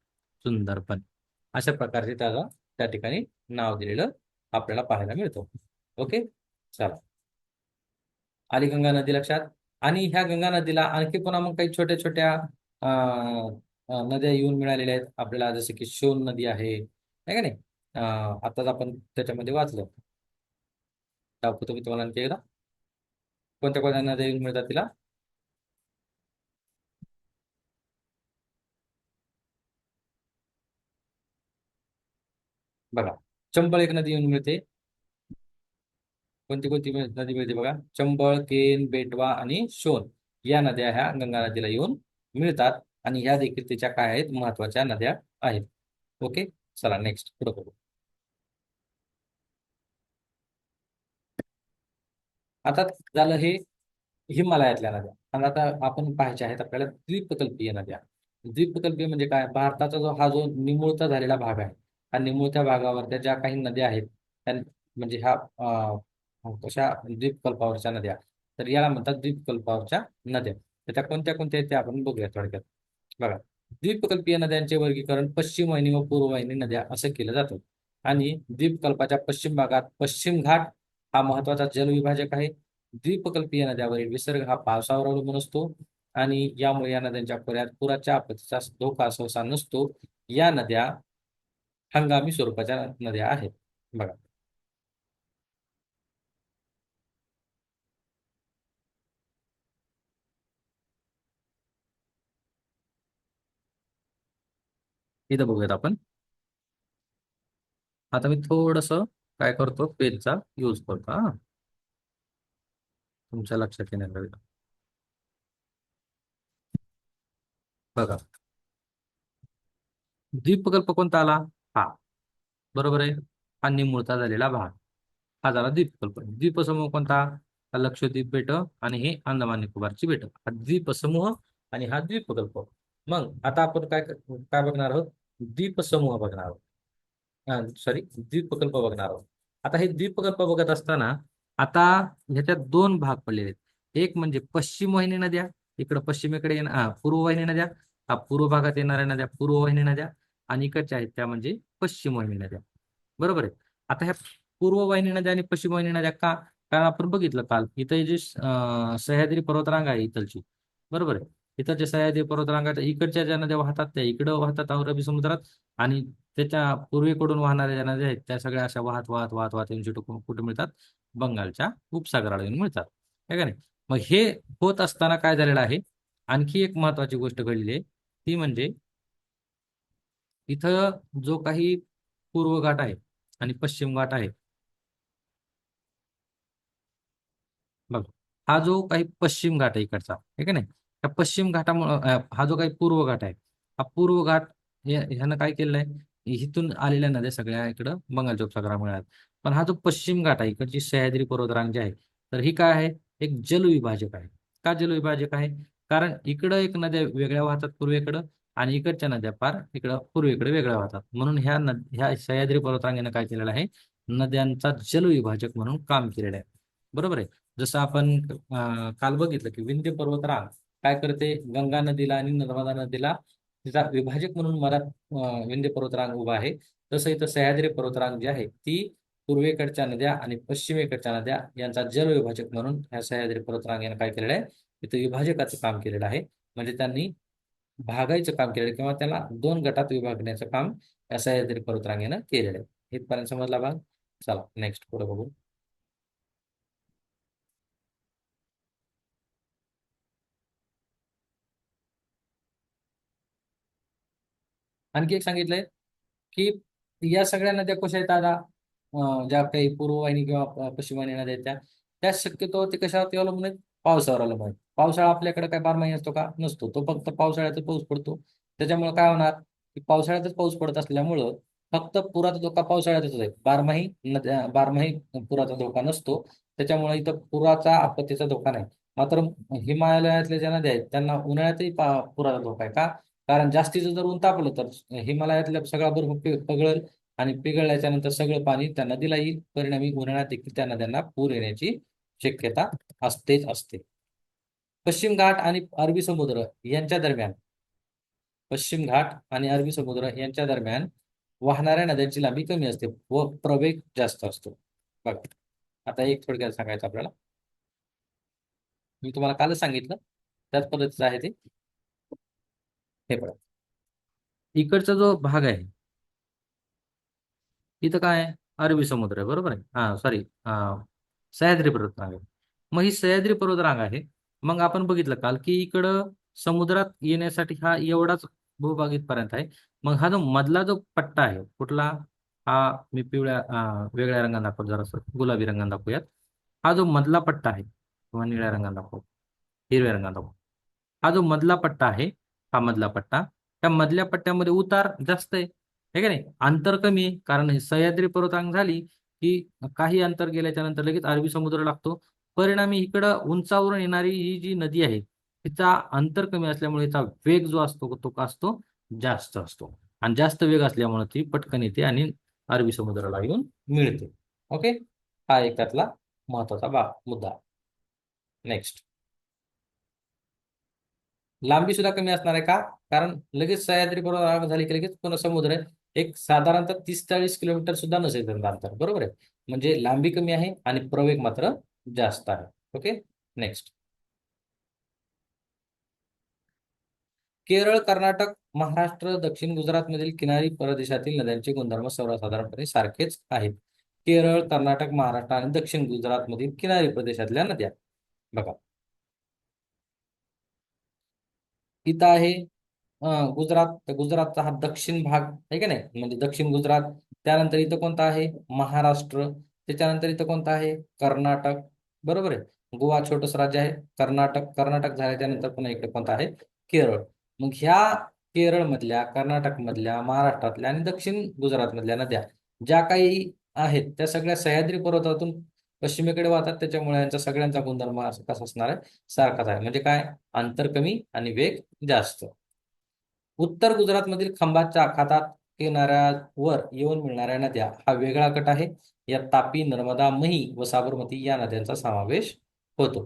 [SPEAKER 1] सुंदरबन. अशा प्रकारचे त्याला त्या ठिकाणी नाव दिलेलं आपल्याला पाहायला मिळतं. ओके, चला, आली गंगा नदी लक्षात. आणि ह्या गंगा नदीला आणखी पुन्हा मग काही छोट्या छोट्या नद्या येऊन मिळालेल्या आहेत आपल्याला, जसे की शोण नदी आहे, है का नाही. आताच आपण त्याच्यामध्ये वाचलं. दाखवतो मी तुम्हाला आणखी एकदा, कोणत्या कोणत्या नद्या येऊन मिळतात तिला. बघा, चंबळ एक नदी येऊन मिळते. कोणती कोणती नदी मिळते बघा, चंबळ, केन, बेटवा आणि शोण या नद्या ह्या गंगा नदीला येऊन मिळतात. आणि ह्या देखील त्याच्या काय आहेत, महत्वाच्या नद्या आहेत. ओके, चला नेक्स्ट पुढे बघू. आता झालं हे हिमालयातल्या नद्या. आणि आता आपण पाहायच्या आहेत आपल्याला द्वीपकल्पीय नद्या. द्वीपकल्पीय म्हणजे काय, भारताचा जो हा जो निमुळता झालेला भाग आहे, हा निमुळत्या भागावरच्या ज्या काही नद्या आहेत त्या, म्हणजे ह्या कशा द्वीपकल्पावरच्या नद्या, तर याला म्हणतात द्वीपकल्पावरच्या नद्या. तर त्या कोणत्या कोणत्या आहेत त्या आपण बघूया थोडक्यात. बघा, द्वीपकल्पीय नद्यांचे वर्गीकरण पश्चिम वाहिनी व पूर्व वाहिनी नद्या असं केलं जातं. आणि द्वीपकल्पाच्या पश्चिम भागात पश्चिम घाट हा महत्वाचा जलविभाजक आहे. द्वीपकल्पीय नद्यावरील विसर्ग हा पावसावर अवलंबून असतो. आणि यामुळे या नद्यांच्या खोऱ्यात पुराच्या आपत्तीचा धोका सहसा नसतो. या नद्या हंगामी स्वरूपाच्या नद्या आहेत. बघा, इथं बघूयात आपण. आता मी थोडस काय करतो, पेजचा यूज करतो, हा, तुमच्या लक्षात येण्याकरिता. बघा, द्वीपकल्प कोणता आला, हा, बरोबर आहे, हा निमुळता झालेला भाग, हा झाला द्वीपकल्प. द्वीपसमूह कोणता, हा लक्षद्वीप बेट आणि हे अंदमान निकोबारची बेट, हा द्वीपसमूह आणि हा द्वीपकल्प. मग आता आपण काय काय बघणार आहोत, द्वीपसमूह बघणार आहोत, सॉरी, द्वीपकल्प बघणार आहोत. आता हे द्वीपकल्प बघत असताना आता ह्याच्यात दोन भाग पडलेले आहेत. एक म्हणजे पश्चिम वाहिनी नद्या, इकडं पश्चिमेकडे पूर्व वाहिनी नद्या, हा पूर्व भागात येणाऱ्या नद्या पूर्व वाहिनी नद्या, आणि इकडच्या आहेत त्या म्हणजे पश्चिम वाहिनी नद्या. बरोबर आहे. आता ह्या पूर्व वाहिनी नद्या आणि पश्चिम वाहिनी नद्या का, कारण आपण बघितलं काल इथं हे जे सह्याद्री पर्वतरांग आहे इथलची, बरोबर आहे, इथं जे सह्याद्री पर्वतरांग आहे इकडच्या ज्या नद्या वाहतात त्या इकडं वाहतात अरबी समुद्रात. आणि त्याच्या पूर्वेकडून वाहणाऱ्या ज्या नद्या आहेत त्या सगळ्या अशा वाहत वाहत वाहत वाहत येऊन शेवटी कुठे मिळतात, बंगालच्या उपसागराला येऊन मिळतात, है का नाही. मग हे होत असताना काय झालेलं आहे, आणखी एक महत्वाची गोष्ट घडलेली आहे, ती म्हणजे इथं जो काही पूर्व घाट आहे आणि पश्चिम घाट आहे, बघ, हा जो काही पश्चिम घाट आहे इकडचा, आहे का नाही, त्या पश्चिम घाटामुळे हा जो काही पूर्व घाट आहे, हा पूर्व घाट ह्यानं काय केलेलं आहे, इथून आलेल्या नद्या सगळ्या इकडं बंगालच्या उपसागरामुळे आहेत. पण हा जो पश्चिम घाट आहे, इकडची सह्याद्री पर्वतरांग जी आहे, तर ही काय आहे, एक जलविभाजक आहे. का जलविभाजक आहे, कारण इकडं एक नद्या वेगळ्या वाहतात पूर्वेकडं, आणि इकडच्या नद्या पार इकडं पूर्वेकडे वेगळ्या वाहतात. म्हणून ह्या सह्याद्री पर्वतरांगेनं काय केलेलं आहे, नद्यांचा जलविभाजक म्हणून काम केलेलं आहे. बरोबर आहे. जसं आपण काल बघितलं की विंध्य पर्वतरांग काय करते, गंगा नदीला आणि नर्मदा नदीला तिचा विभाजक म्हणून विंध्य पर्वतरांग उभा आहे. तसं इथं सह्याद्री पर्वतरांग जी आहे ती पूर्वेकडच्या नद्या आणि पश्चिमेकडच्या नद्या यांचा जलविभाजक म्हणून ह्या सह्याद्री पर्वतरांग यानं काय केलेलं आहे, इथं विभाजकाचं काम केलेलं आहे. म्हणजे त्यांनी भागायचं काम केलेलं आहे किंवा त्याला दोन गटात विभागण्याचं काम या सह्याद्री पर्वतरांगेनं केलेलं आहे. इथपर्यंत समजला भाग. चला नेक्स्ट पुढे बघू. आणखी एक सांगितलंय की या सगळ्या नद्या कशा आहेत आता, ज्या काही पूर्ववाहिनी किंवा पश्चिमवाहिनी नद्या आहेत त्या शक्यतो ते कशावरती अवलंबून आहेत, पावसावर अवलंबून आहेत. पावसाळा आपल्याकडे काय 12 महिने असतो का, नसतो. तो फक्त पावसाळ्यातच पाऊस पडतो. त्याच्यामुळे काय होणार की पावसाळ्यातच पाऊस पडत असल्यामुळं फक्त पुराचा धोका पावसाळ्यातच आहे. बारमाही नद्या, बारमाही पुराचा धोका नसतो. त्याच्यामुळे इथं पुराचा आपत्तीचा धोका नाही. मात्र हिमालयातल्या ज्या नद्या आहेत त्यांना उन्हाळ्यातही पुराचा धोका आहे. का? कारण जास्तीचं जर ऊन तापलं तर हिमालयातल्या सगळा बर्फ पिघळेल आणि पिघळल्याच्या नंतर सगळं पाणी त्या नदीला येईल. परिणामी उन्हाळ्यात देखील त्या नद्यांना पूर येण्याची शक्यता असतेच असते. पश्चिम घाट आणि अरबी समुद्र यांच्या दरम्यान, पश्चिम घाट आणि अरबी समुद्र यांच्या दरम्यान वाहणाऱ्या नद्यांची लांबी कमी असते व प्रवेग जास्त असतो. बघा, आता एक थोडक्यात सांगायचं आपल्याला, मी तुम्हाला कालच सांगितलं त्याच पद्धतीचं आहे ते. हे बघा, इकडचा जो भाग आहे इथं काय आहे, अरबी समुद्र आहे, बरोबर आहे. हा सॉरी, सह्याद्री पर्वतरांग आहे. मग ही सह्याद्री पर्वतरांग आहे. मग आपण बघितलं काल की इकडं समुद्रात येण्यासाठी हा एवढाच भूभाग इथपर्यंत आहे. मग हा जो मधला जो पट्टा आहे कुठला, हा मी वेगळ्या रंगाने दाखवतो, जरा गुलाबी रंगाने दाखवूयात. हा जो मधला पट्टा आहे किंवा निळ्या रंगाने दाखवू, हिरव्या रंगाने दाखवू, हा जो मधला पट्टा आहे, हा मधला पट्टा, त्या मधल्या पट्ट्यामध्ये उतार जास्त आहे, हे का नाही, अंतर कमी आहे. कारण हे सह्याद्री पर्वतरांग झाली की काही अंतर गेल्याच्या नंतर लगेच अरबी समुद्र लागतो. परिणामी इकडं उंचावरून येणारी ही जी नदी आहे तिचा अंतर कमी असल्यामुळे याचा वेग जो असतो तो का असतो, जास्त असतो. आणि जास्त वेग असल्यामुळे ती पटकन येते आणि अरबी समुद्राला येऊन मिळते. ओके, हा एक त्यातला महत्वाचा मुद्दा. नेक्स्ट, लांबी सुद्धा कमी असणार आहे. का? कारण लगेच सह्याद्री पर्वतरांग झाली की लगेच पुन्हा समुद्र आहे. एक साधारणतः 30-40 किलोमीटर सुद्धा नसेल त्यांचं अंतर, बरोबर आहे. म्हणजे लांबी कमी आहे आणि प्रवेग मात्र जास्त आहे. ओके, नेक्स्ट, केरळ, कर्नाटक, महाराष्ट्र, दक्षिण गुजरात मधील किनारी प्रदेशातील नद्यांचे गुणधर्म सर्वसाधारणपणे सारखेच आहेत. केरळ, कर्नाटक, महाराष्ट्र आणि दक्षिण गुजरात मधील किनारी प्रदेशातल्या नद्या बघा, इथं आहे गुजरात. तर गुजरातचा हा दक्षिण भाग आहे का नाही, म्हणजे दक्षिण गुजरात. त्यानंतर इथं कोणता आहे, महाराष्ट्र. त्याच्यानंतर इथं कोणता आहे, कर्नाटक. बरोबर आहे. गोवा छोटस राज्य आहे. कर्नाटक, कर्नाटक झाल्याच्या नंतर पुन्हा इकडे कोणता आहे, केरळ. मग ह्या केरळमधल्या, कर्नाटकमधल्या, महाराष्ट्रातल्या आणि दक्षिण गुजरातमधल्या नद्या ज्या काही आहेत त्या सगळ्या सह्याद्री पर्वतातून पश्चिमेकडे वाहतात. त्याच्यामुळे यांचा सगळ्यांचा गुणधर्म असं कसा असणार आहे, सारखाच आहे. म्हणजे काय, अंतर कमी आणि वेग जास्त. उत्तर गुजरातमधील खंभातच्या आखातात किनाऱ्यावर येऊन मिळणाऱ्या नद्या हा वेगळा गट आहे. यात तापी, नर्मदा, मही व साबरमती या नद्यांचा समावेश होतो.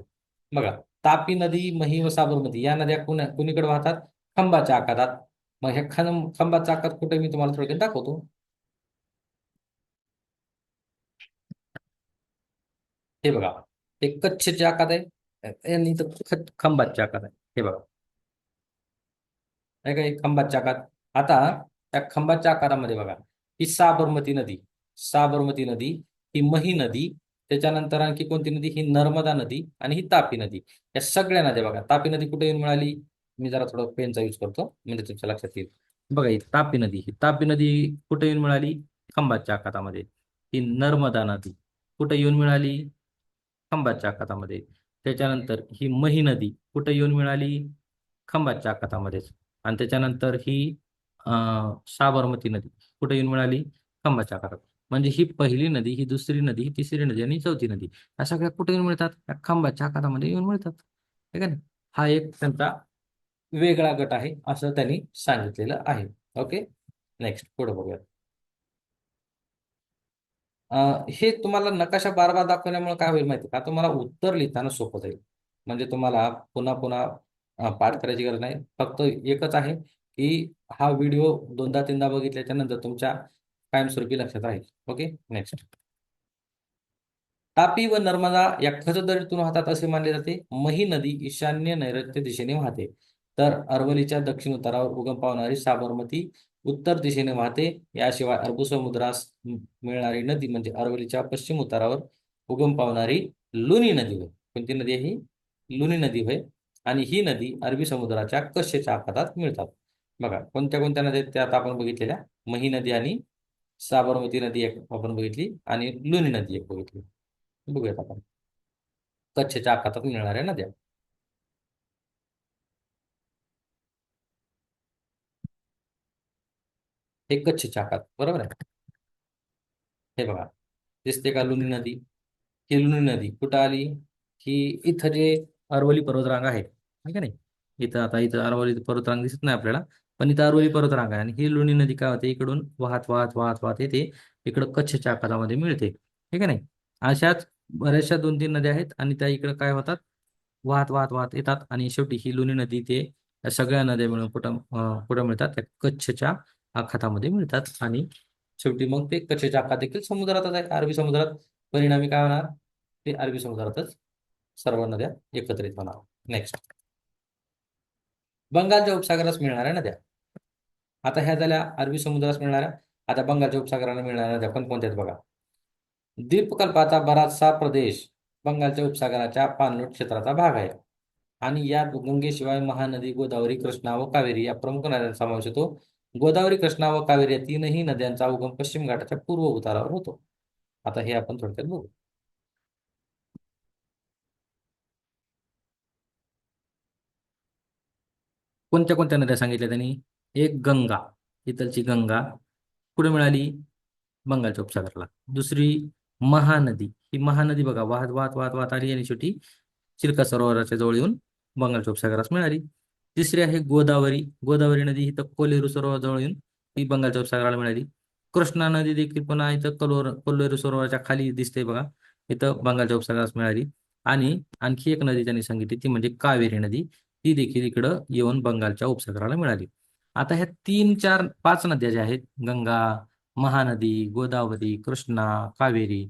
[SPEAKER 1] बघा, तापी नदी, मही व साबरमती या नद्या कुणीकडे वाहतात, खंभाच्या आखातात. मग ह्या खंभाचा आखात कुठे, मी तुम्हाला थोडक्यात दाखवतो. हे बघा, हे कच्छच्या आखात आहे आणि इथं खंभातच्या आखात आहे. हे बघा, आहे का, एक खंभातच्या आखात. आता त्या खंभातच्या आकारामध्ये बघा, ही साबरमती नदी, साबरमती नदी, ही मही नदी, त्याच्यानंतर आणखी कोणती नदी, ही नर्मदा नदी आणि ही तापी नदी. या सगळ्या नद्या बघा, तापी नदी कुठे येऊन मिळाली, मी जरा थोडं पेनचा यूज करतो म्हणजे तुमच्या लक्षात येईल. बघा, ही तापी नदी कुठे येऊन मिळाली, खंभातच्या आखातामध्ये. ही नर्मदा नदी कुठे येऊन मिळाली, खंभातच्या आखातामध्ये. त्याच्यानंतर ही मही नदी कुठे येऊन मिळाली, खंभातच्या आखातामध्येच. आणि त्याच्यानंतर ही साबरमती नदी कुठे येऊन मिळाली, खंभातच्या आखातात. म्हणजे ही पहिली नदी, ही दुसरी नदी, ही तिसरी नदी आणि चौथी नदी या सगळ्या कुठे येऊन मिळतात, या खंभातच्या आखातामध्ये येऊन मिळतात. ठीक आहे ना. हा एक त्यांचा वेगळा गट आहे असं त्यांनी सांगितलेलं आहे. ओके, नेक्स्ट पुढे बघूया. हे तुम्हाला नकाशा बार बार दाखवल्यामुळे काय होईल माहिती का, तुम्हाला उत्तर लिहिताना सोपं जाईल. म्हणजे तुम्हाला पुन्हा पुन्हा पाठ करायची गरज नाही. फक्त एकच आहे की हा व्हिडिओ दोनदा तीनदा बघितल्याच्या नंतर तुमच्या कायमस्वरूपी लक्षात राहील. Okay, next. तापी व नर्मदा या खचदरीतून वाहतात असे मानले जाते. मही नदी ईशान्य नैऋत्य दिशेने वाहते. तर अरवलीच्या दक्षिण उतारावर उगम पावणारी साबरमती उत्तर दिशेने वाहते. याशिवाय अरबी समुद्रास मिळणारी नदी म्हणजे अरवलीच्या पश्चिम उतारावर उगम पावणारी लुनी नदी होय. कोणती नदी आहे ही? लुनी नदी होय. आणि ही नदी अरबी समुद्राच्या कच्छच्या आखातात मिळतात. बघा कोणत्या कोणत्या नद्या आहेत त्या आता आपण बघितलेल्या. मही नदी आणि साबरमती नदी एक आपण बघितली आणि लुनी नदी एक बघितली. बघूयात आपण कच्छच्या आखातात मिळणाऱ्या नद्या. हे कच्छच्या आखात बरोबर आहे. हे बघा, दिसते का लुनी नदी? ही लुनी नदी कुठं आली? ही इथं जे अरवली पर्वतरांग आहे, ठीक आहे नाही? इथं अरवली पर्वतरांग दिसत नाही आपल्याला, पण इथं अरवली पर्वतरांग आहे आणि ही लुनी नदी काय होते, इकडून वाहत वाहत वाहत वाहत येते इकडं कच्छच्या आखातामध्ये मिळते, ठीक आहे नाही? अशाच बऱ्याचशा दोन तीन नद्या आहेत आणि त्या इकडं काय होतात, वाहत वाहत वाहत येतात आणि शेवटी ही लुनी नदी ते या सगळ्या नद्या मिळून कुठं मिळतात, त्या कच्छच्या आखातामध्ये मिळतात आणि शेवटी मग ते कच्छच्या आखात देखील समुद्रातच आहे, अरबी समुद्रात. परिणामी काय होणार, ते अरबी समुद्रातच सर्व नद्या एकत्रित होणार. नेक्स्ट, बंगालच्या उपसागरास मिळणाऱ्या नद्या. आता ह्या झाल्या अरबी समुद्रास मिळणाऱ्या. आता बंगालच्या उपसागराला मिळणाऱ्या नद्या पण कोणत्या आहेत बघा. द्वीपकल्पाचा बराचसा प्रदेश बंगालच्या उपसागराच्या पाणलोट क्षेत्राचा भाग आहे आणि यात गंगेशिवाय महानदी, गोदावरी, कृष्णा व कावेरी या प्रमुख नद्यांचा समावेश होतो. गोदावरी, कृष्णा व कावेरी या तीनही नद्यांचा उगम पश्चिम घाटाच्या पूर्व उतारावर होतो. आता हे आपण थोडक्यात बघू. कोणत्या कोणत्या नद्या सांगितल्या त्यांनी? एक गंगा, इथलची गंगा कुठे मिळाली? बंगालच्या उपसागराला. दुसरी महानदी, ही महानदी बघा वाहत वाहत वाहत वाहत आली आणि शेवटी चिल्का सरोवराच्या जवळ येऊन बंगालच्या उपसागरास मिळाली. तिसरी आहे गोदावरी. गोदावरी नदी ही तर कोलेरू सरोवराजवळ येऊन ती बंगालच्या उपसागराला मिळाली. कृष्णा नदी देखील पुन्हा इथं कोल्हेरू सरोवराच्या खाली दिसते बघा, इथं बंगालच्या उपसागरास मिळाली. आणि आणखी एक नदी त्यांनी सांगितली ती म्हणजे कावेरी नदी, ती देखील इकडं येऊन बंगालच्या उपसागराला मिळाली. आता ह्या तीन चार पाच नद्या ज्या आहेत, गंगा, महानदी, गोदावरी, कृष्णा, कावेरी,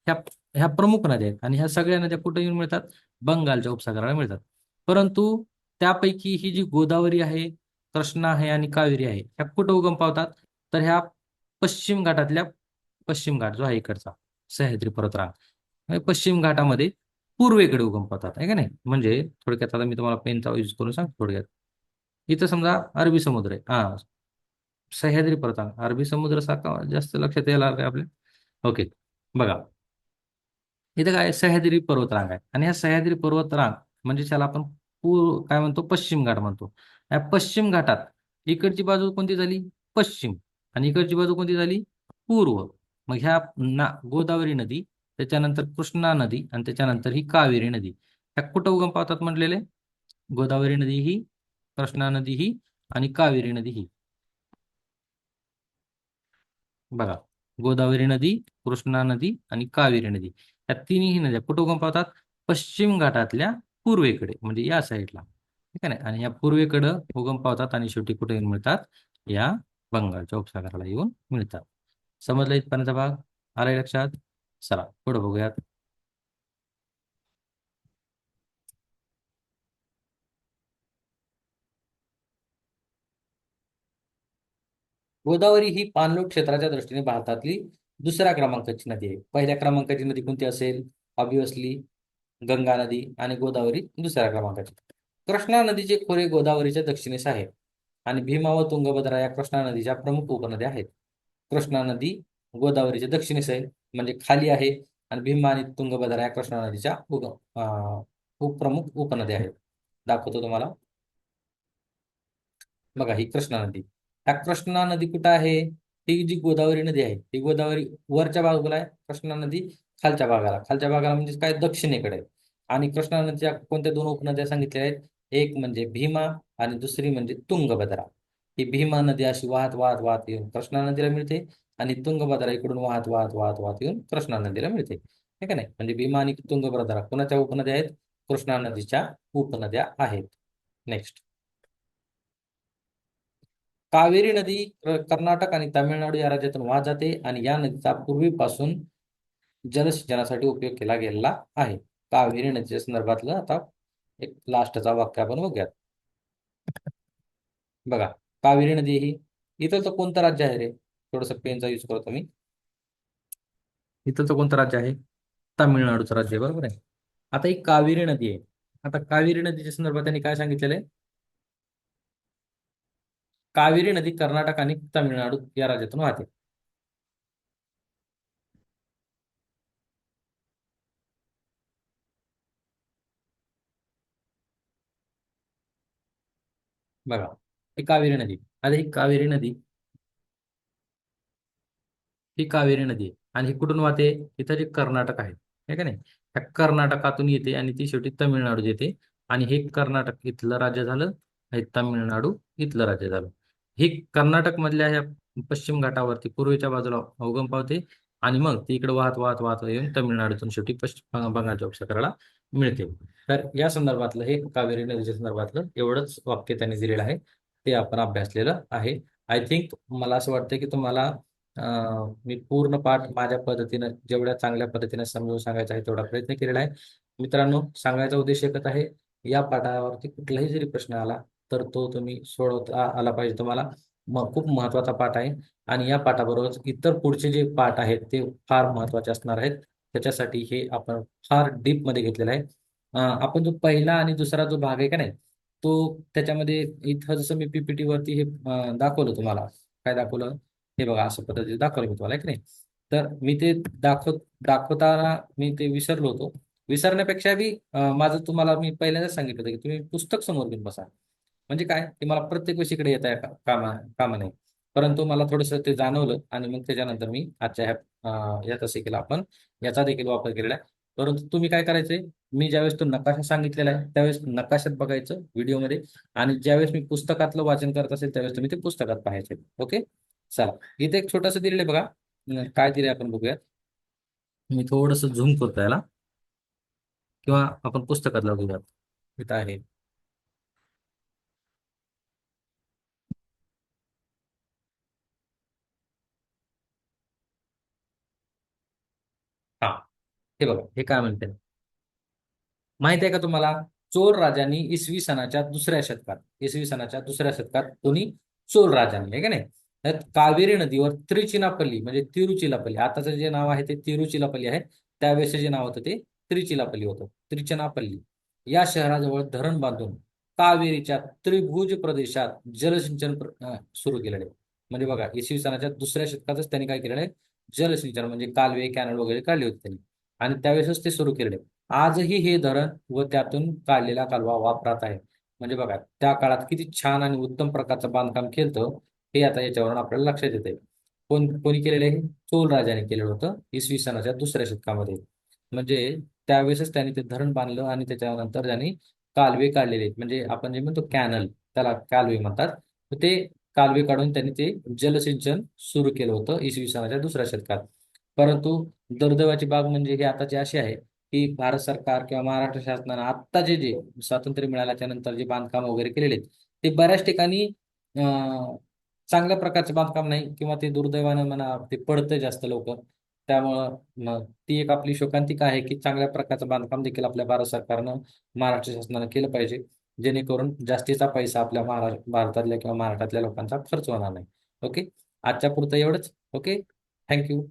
[SPEAKER 1] ह्या ह्या प्रमुख नद्या आहेत आणि ह्या सगळ्या नद्या कुठे येऊन मिळतात? बंगालच्या उपसागराला मिळतात. परंतु त्यापैकी ही जी गोदावरी आहे, कृष्णा आहे आणि कावेरी आहे, ह्या कुठं उगम पावतात? तर ह्या पश्चिम घाटातल्या, पश्चिम घाट जो आहे इकडचा सह्याद्री पर्वतरांग, हे पश्चिम घाटामध्ये पूर्वेकडे उगम पावतात, आहे का नाही? म्हणजे थोडक्यात आता मी तुम्हाला पेनचा यूज करून सांगतो थोडक्यात. इथं समजा अरबी समुद्र आहे, हा सह्याद्री पर्वतरांग, अरबी समुद्र सारखा जास्त लक्षात यायला लागलं आपल्या. ओके, बघा इथं काय सह्याद्री पर्वतरांग आहे आणि ह्या सह्याद्री पर्वतरांग म्हणजे त्याला आपण काय म्हणतो, पश्चिम घाट म्हणतो. या पश्चिम घाटात इकडची बाजू कोणती झाली? पश्चिम. आणि इकडची बाजू कोणती झाली? पूर्व. मग ह्या गोदावरी नदी, त्याच्यानंतर कृष्णा नदी आणि त्याच्यानंतर ही कावेरी नदी, ह्या कुठं उगम पावतात म्हटलेले? गोदावरी नदी ही, कृष्णा नदी ही आणि कावेरी नदी ही. बघा, गोदावरी नदी, कृष्णा नदी आणि कावेरी नदी, या तिन्ही नद्या कुठं उगम पावतात? पश्चिम घाटातल्या पूर्वेकडे, म्हणजे या साईडला, ठीक आहे ना? आणि या पूर्वेकडं उगम पावतात आणि शेवटी कुठे येऊन मिळतात? या बंगालच्या उपसागराला येऊन मिळतात. समजलं इथपर्यंतचा भाग? आलाय लक्षात? चला पुढे बघूयात. गोदावरी ही पाणलोट क्षेत्राच्या दृष्टीने भारतातली दुसऱ्या क्रमांकाची नदी आहे. पहिल्या क्रमांकाची नदी कोणती असेल? ऑब्विसली गंगा नदी. आणि गोदावरी दुसऱ्या क्रमांकाची. कृष्णा नदीचे खोरे गोदावरीच्या दक्षिणेस आहे आणि भीमा व तुंगभद्रा या कृष्णा नदीच्या प्रमुख उपनद्या आहेत. कृष्णा नदी गोदावरीच्या दक्षिणेस आहे, म्हणजे खाली आहे. आणि भीमा आणि तुंगभद्रा या कृष्णा नदीच्या प्रमुख उपनद्या आहेत. दाखवतो तुम्हाला. बघा ही कृष्णा नदी, ह्या कृष्णा नदी कुठं आहे? ही जी गोदावरी नदी आहे, ही गोदावरी वरच्या बाजूला आहे, कृष्णा नदी खालच्या भागाला म्हणजे काय, दक्षिणेकडे आहे. आणि कृष्णा नदीच्या कोणत्या दोन उपनद्या सांगितल्या आहेत? एक म्हणजे भीमा आणि दुसरी म्हणजे तुंगभद्रा. ही भीमा नदी अशी वाहत वाहत वाहत येऊन कृष्णा नदीला मिळते आणि तुंगभद्रा इकडून वाहत वाहत वाहत वाहत येऊन कृष्णा नदीला मिळते, हे का नाही. म्हणजे भीमा आणि तुंगभद्रा कोणाच्या उपनद्या आहेत? कृष्णा नदीच्या उपनद्या आहेत. नेक्स्ट, कावेरी नदी कर्नाटक आणि तामिळनाडू या राज्यातून वाहत जाते आणि या नदीचा पूर्वीपासून जलसिंचनासाठी उपयोग केला गेलेला आहे. कावेरी नदीच्या संदर्भातलं आता एक लास्टचा वाक्य आपण बघूयात. बघा, कावेरी नदी ही इथं तर कोणतं राज्य आहे रे? थोडस पेनचा यूज करतो मी. इथं तर कोणतं राज्य आहे? तामिळनाडूचं राज्य आहे, बरोबर आहे. आता ही कावेरी नदी आहे. आता कावेरी नदीच्या संदर्भात त्यांनी काय सांगितलेलं आहे? कावेरी नदी कर्नाटक आणि तामिळनाडू या राज्यातून वाहते. बघा, ही कावेरी नदी. आता ही कावेरी नदी आहे आणि ही कुठून वाहते? इथं जे कर्नाटक आहे, हे का नाही, ह्या कर्नाटकातून येते आणि ती शेवटी तमिळनाडू येते. आणि हे कर्नाटक इथलं राज्य झालं, हे तामिळनाडू इथलं राज्य झालं. ही कर्नाटक मधल्या ह्या पश्चिम घाटावरती पूर्वेच्या बाजूला उगम पावते आणि मग ती इकडे वाहत वाहत वाहत येऊन तमिळनाडूतून शेवटी पश्चिम बंगालच्या उपसागराला मिळते. तर या संदर्भातलं हे कावेरी नदीच्या संदर्भातलं एवढंच वाक्य त्यांनी दिलेलं आहे, ते आपण अभ्यासलेलं आहे. आय थिंक मला असं वाटतं की तुम्हाला मी पूर्ण पाठ माझ्या पद्धतीनं जेवढ्या चांगल्या पद्धतीने समजून सांगायचा आहे तेवढा प्रयत्न केलेला आहे. मित्रांनो, सांगायचा उद्देश एकच आहे, या पाठावरती कुठलाही जरी प्रश्न आला तर तो तुम्ही सोडवता आला पाहिजे तुम्हाला. मग खूप महत्वाचा पाठ आहे आणि या पाठाबरोबरच इतर पुढचे जे पाठ आहेत ते फार महत्वाचे असणार आहेत. त्याच्यासाठी हे आपण फार डीप मध्ये घेतलेलं आहे. आपण जो पहिला आणि दुसरा जो भाग आहे का नाही, तो त्याच्यामध्ये इथं जसं मी पीपीटी वरती हे दाखवलं तुम्हाला. काय दाखवलं? हे बघा, असं पद्धतीने दाखवलं मी तुम्हाला, की नाही. तर मी ते दाखवताना मी ते विसरलो होतो. विसरण्यापेक्षा बी माझं तुम्हाला मी पहिल्यांदाच सांगितलं होतं की तुम्ही पुस्तक समोर घेऊन बसा. म्हणजे काय, की मला प्रत्येक गोष्टीकडे येत आहे कामा नाही. परंतु मला थोडंसं ते जाणवलं आणि मग त्याच्यानंतर मी आजच्या ह्या तासिकेला आपण याचा देखील वापर केलेला आहे. परंतु तुम्ही काय करायचंय, मी ज्यावेळेस तो नकाशा सांगितलेला आहे त्यावेळेस नकाशात बघायचं व्हिडिओमध्ये, आणि ज्यावेळेस मी पुस्तकातलं वाचन करत असेल त्यावेळेस तुम्ही ते पुस्तकात पाहायचे. ओके, चला. इथे एक छोटंसं दिलेलं आहे बघा. काय दिले आपण बघूयात. मी थोडंसं झूम करतो याला, किंवा आपण पुस्तकातलं बघूयात. इथं आहे. हा, हे बघा, हे काय म्हणते माहित आहे का तुम्हाला? चोळ राजांनी इसवी सणाच्या दुसऱ्या शतकात कोणी? चोळ राजांनी, आहे का नाही. त्यात कावेरी नदीवर त्रिचिनापल्ली म्हणजे तिरुचिलापल्ली, आताचं जे नाव आहे ते तिरुचिलापल्ली आहे. त्यावेळेस जे नाव होतं ते त्रिचिलापल्ली होतं. त्रिचनापल्ली या शहराजवळ धरण बांधून कावेरीच्या त्रिभुज प्रदेशात जलसिंचन सुरू केलेले आहे. म्हणजे बघा, इसवी सणाच्या दुसऱ्या शतकातच त्यांनी काय केलेलं आहे? जलसिंचन म्हणजे कालवे कॅनल वगैरे काढले होते त्यांनी, आणि त्यावेळेसच ते सुरू केलेले आहे. आजही हे धरण व त्यातून काढलेला कालवा वापरात आहे. म्हणजे बघा, त्या काळात किती छान आणि उत्तम प्रकारचं बांधकाम केलं, हे आता याच्यावरून आपल्याला लक्षात येते. कोणी केलेलं आहे? चोल राजाने केलेलं होतं इसवी सणाच्या दुसऱ्या शतकामध्ये. म्हणजे त्यावेळेसच त्यांनी ते धरण बांधलं आणि त्याच्यानंतर त्यांनी कालवे काढलेले आहेत. म्हणजे आपण जे म्हणतो कॅनल, त्याला कालवे म्हणतात. तर ते कालवे काढून त्यांनी ते जलसिंचन सुरू केलं होतं इसवी सणाच्या दुसऱ्या शतकात. परंतु दुर्दैवाची बाब म्हणजे हे आता जे असे आहे की भारत सरकार किंवा महाराष्ट्र शासनानं आत्ता जे जे स्वातंत्र्य मिळाल्याच्या नंतर जे बांधकाम वगैरे केलेले आहेत ते बऱ्याच ठिकाणी चांगल्या प्रकारचे बांधकाम नाही, किंवा ते दुर्दैवानं म्हणा ते पडतं जास्त लवकर. त्यामुळं ती एक आपली शोकांतिका आहे की चांगल्या प्रकारचं बांधकाम देखील आपल्या भारत सरकारनं, महाराष्ट्र शासनानं केलं पाहिजे, जेणेकरून जास्तीचा पैसा आपल्या भारतातल्या किंवा महाराष्ट्रातल्या लोकांचा खर्च होणार नाही. ओके, आजच्या पुरतं एवढंच. Okay, thank you.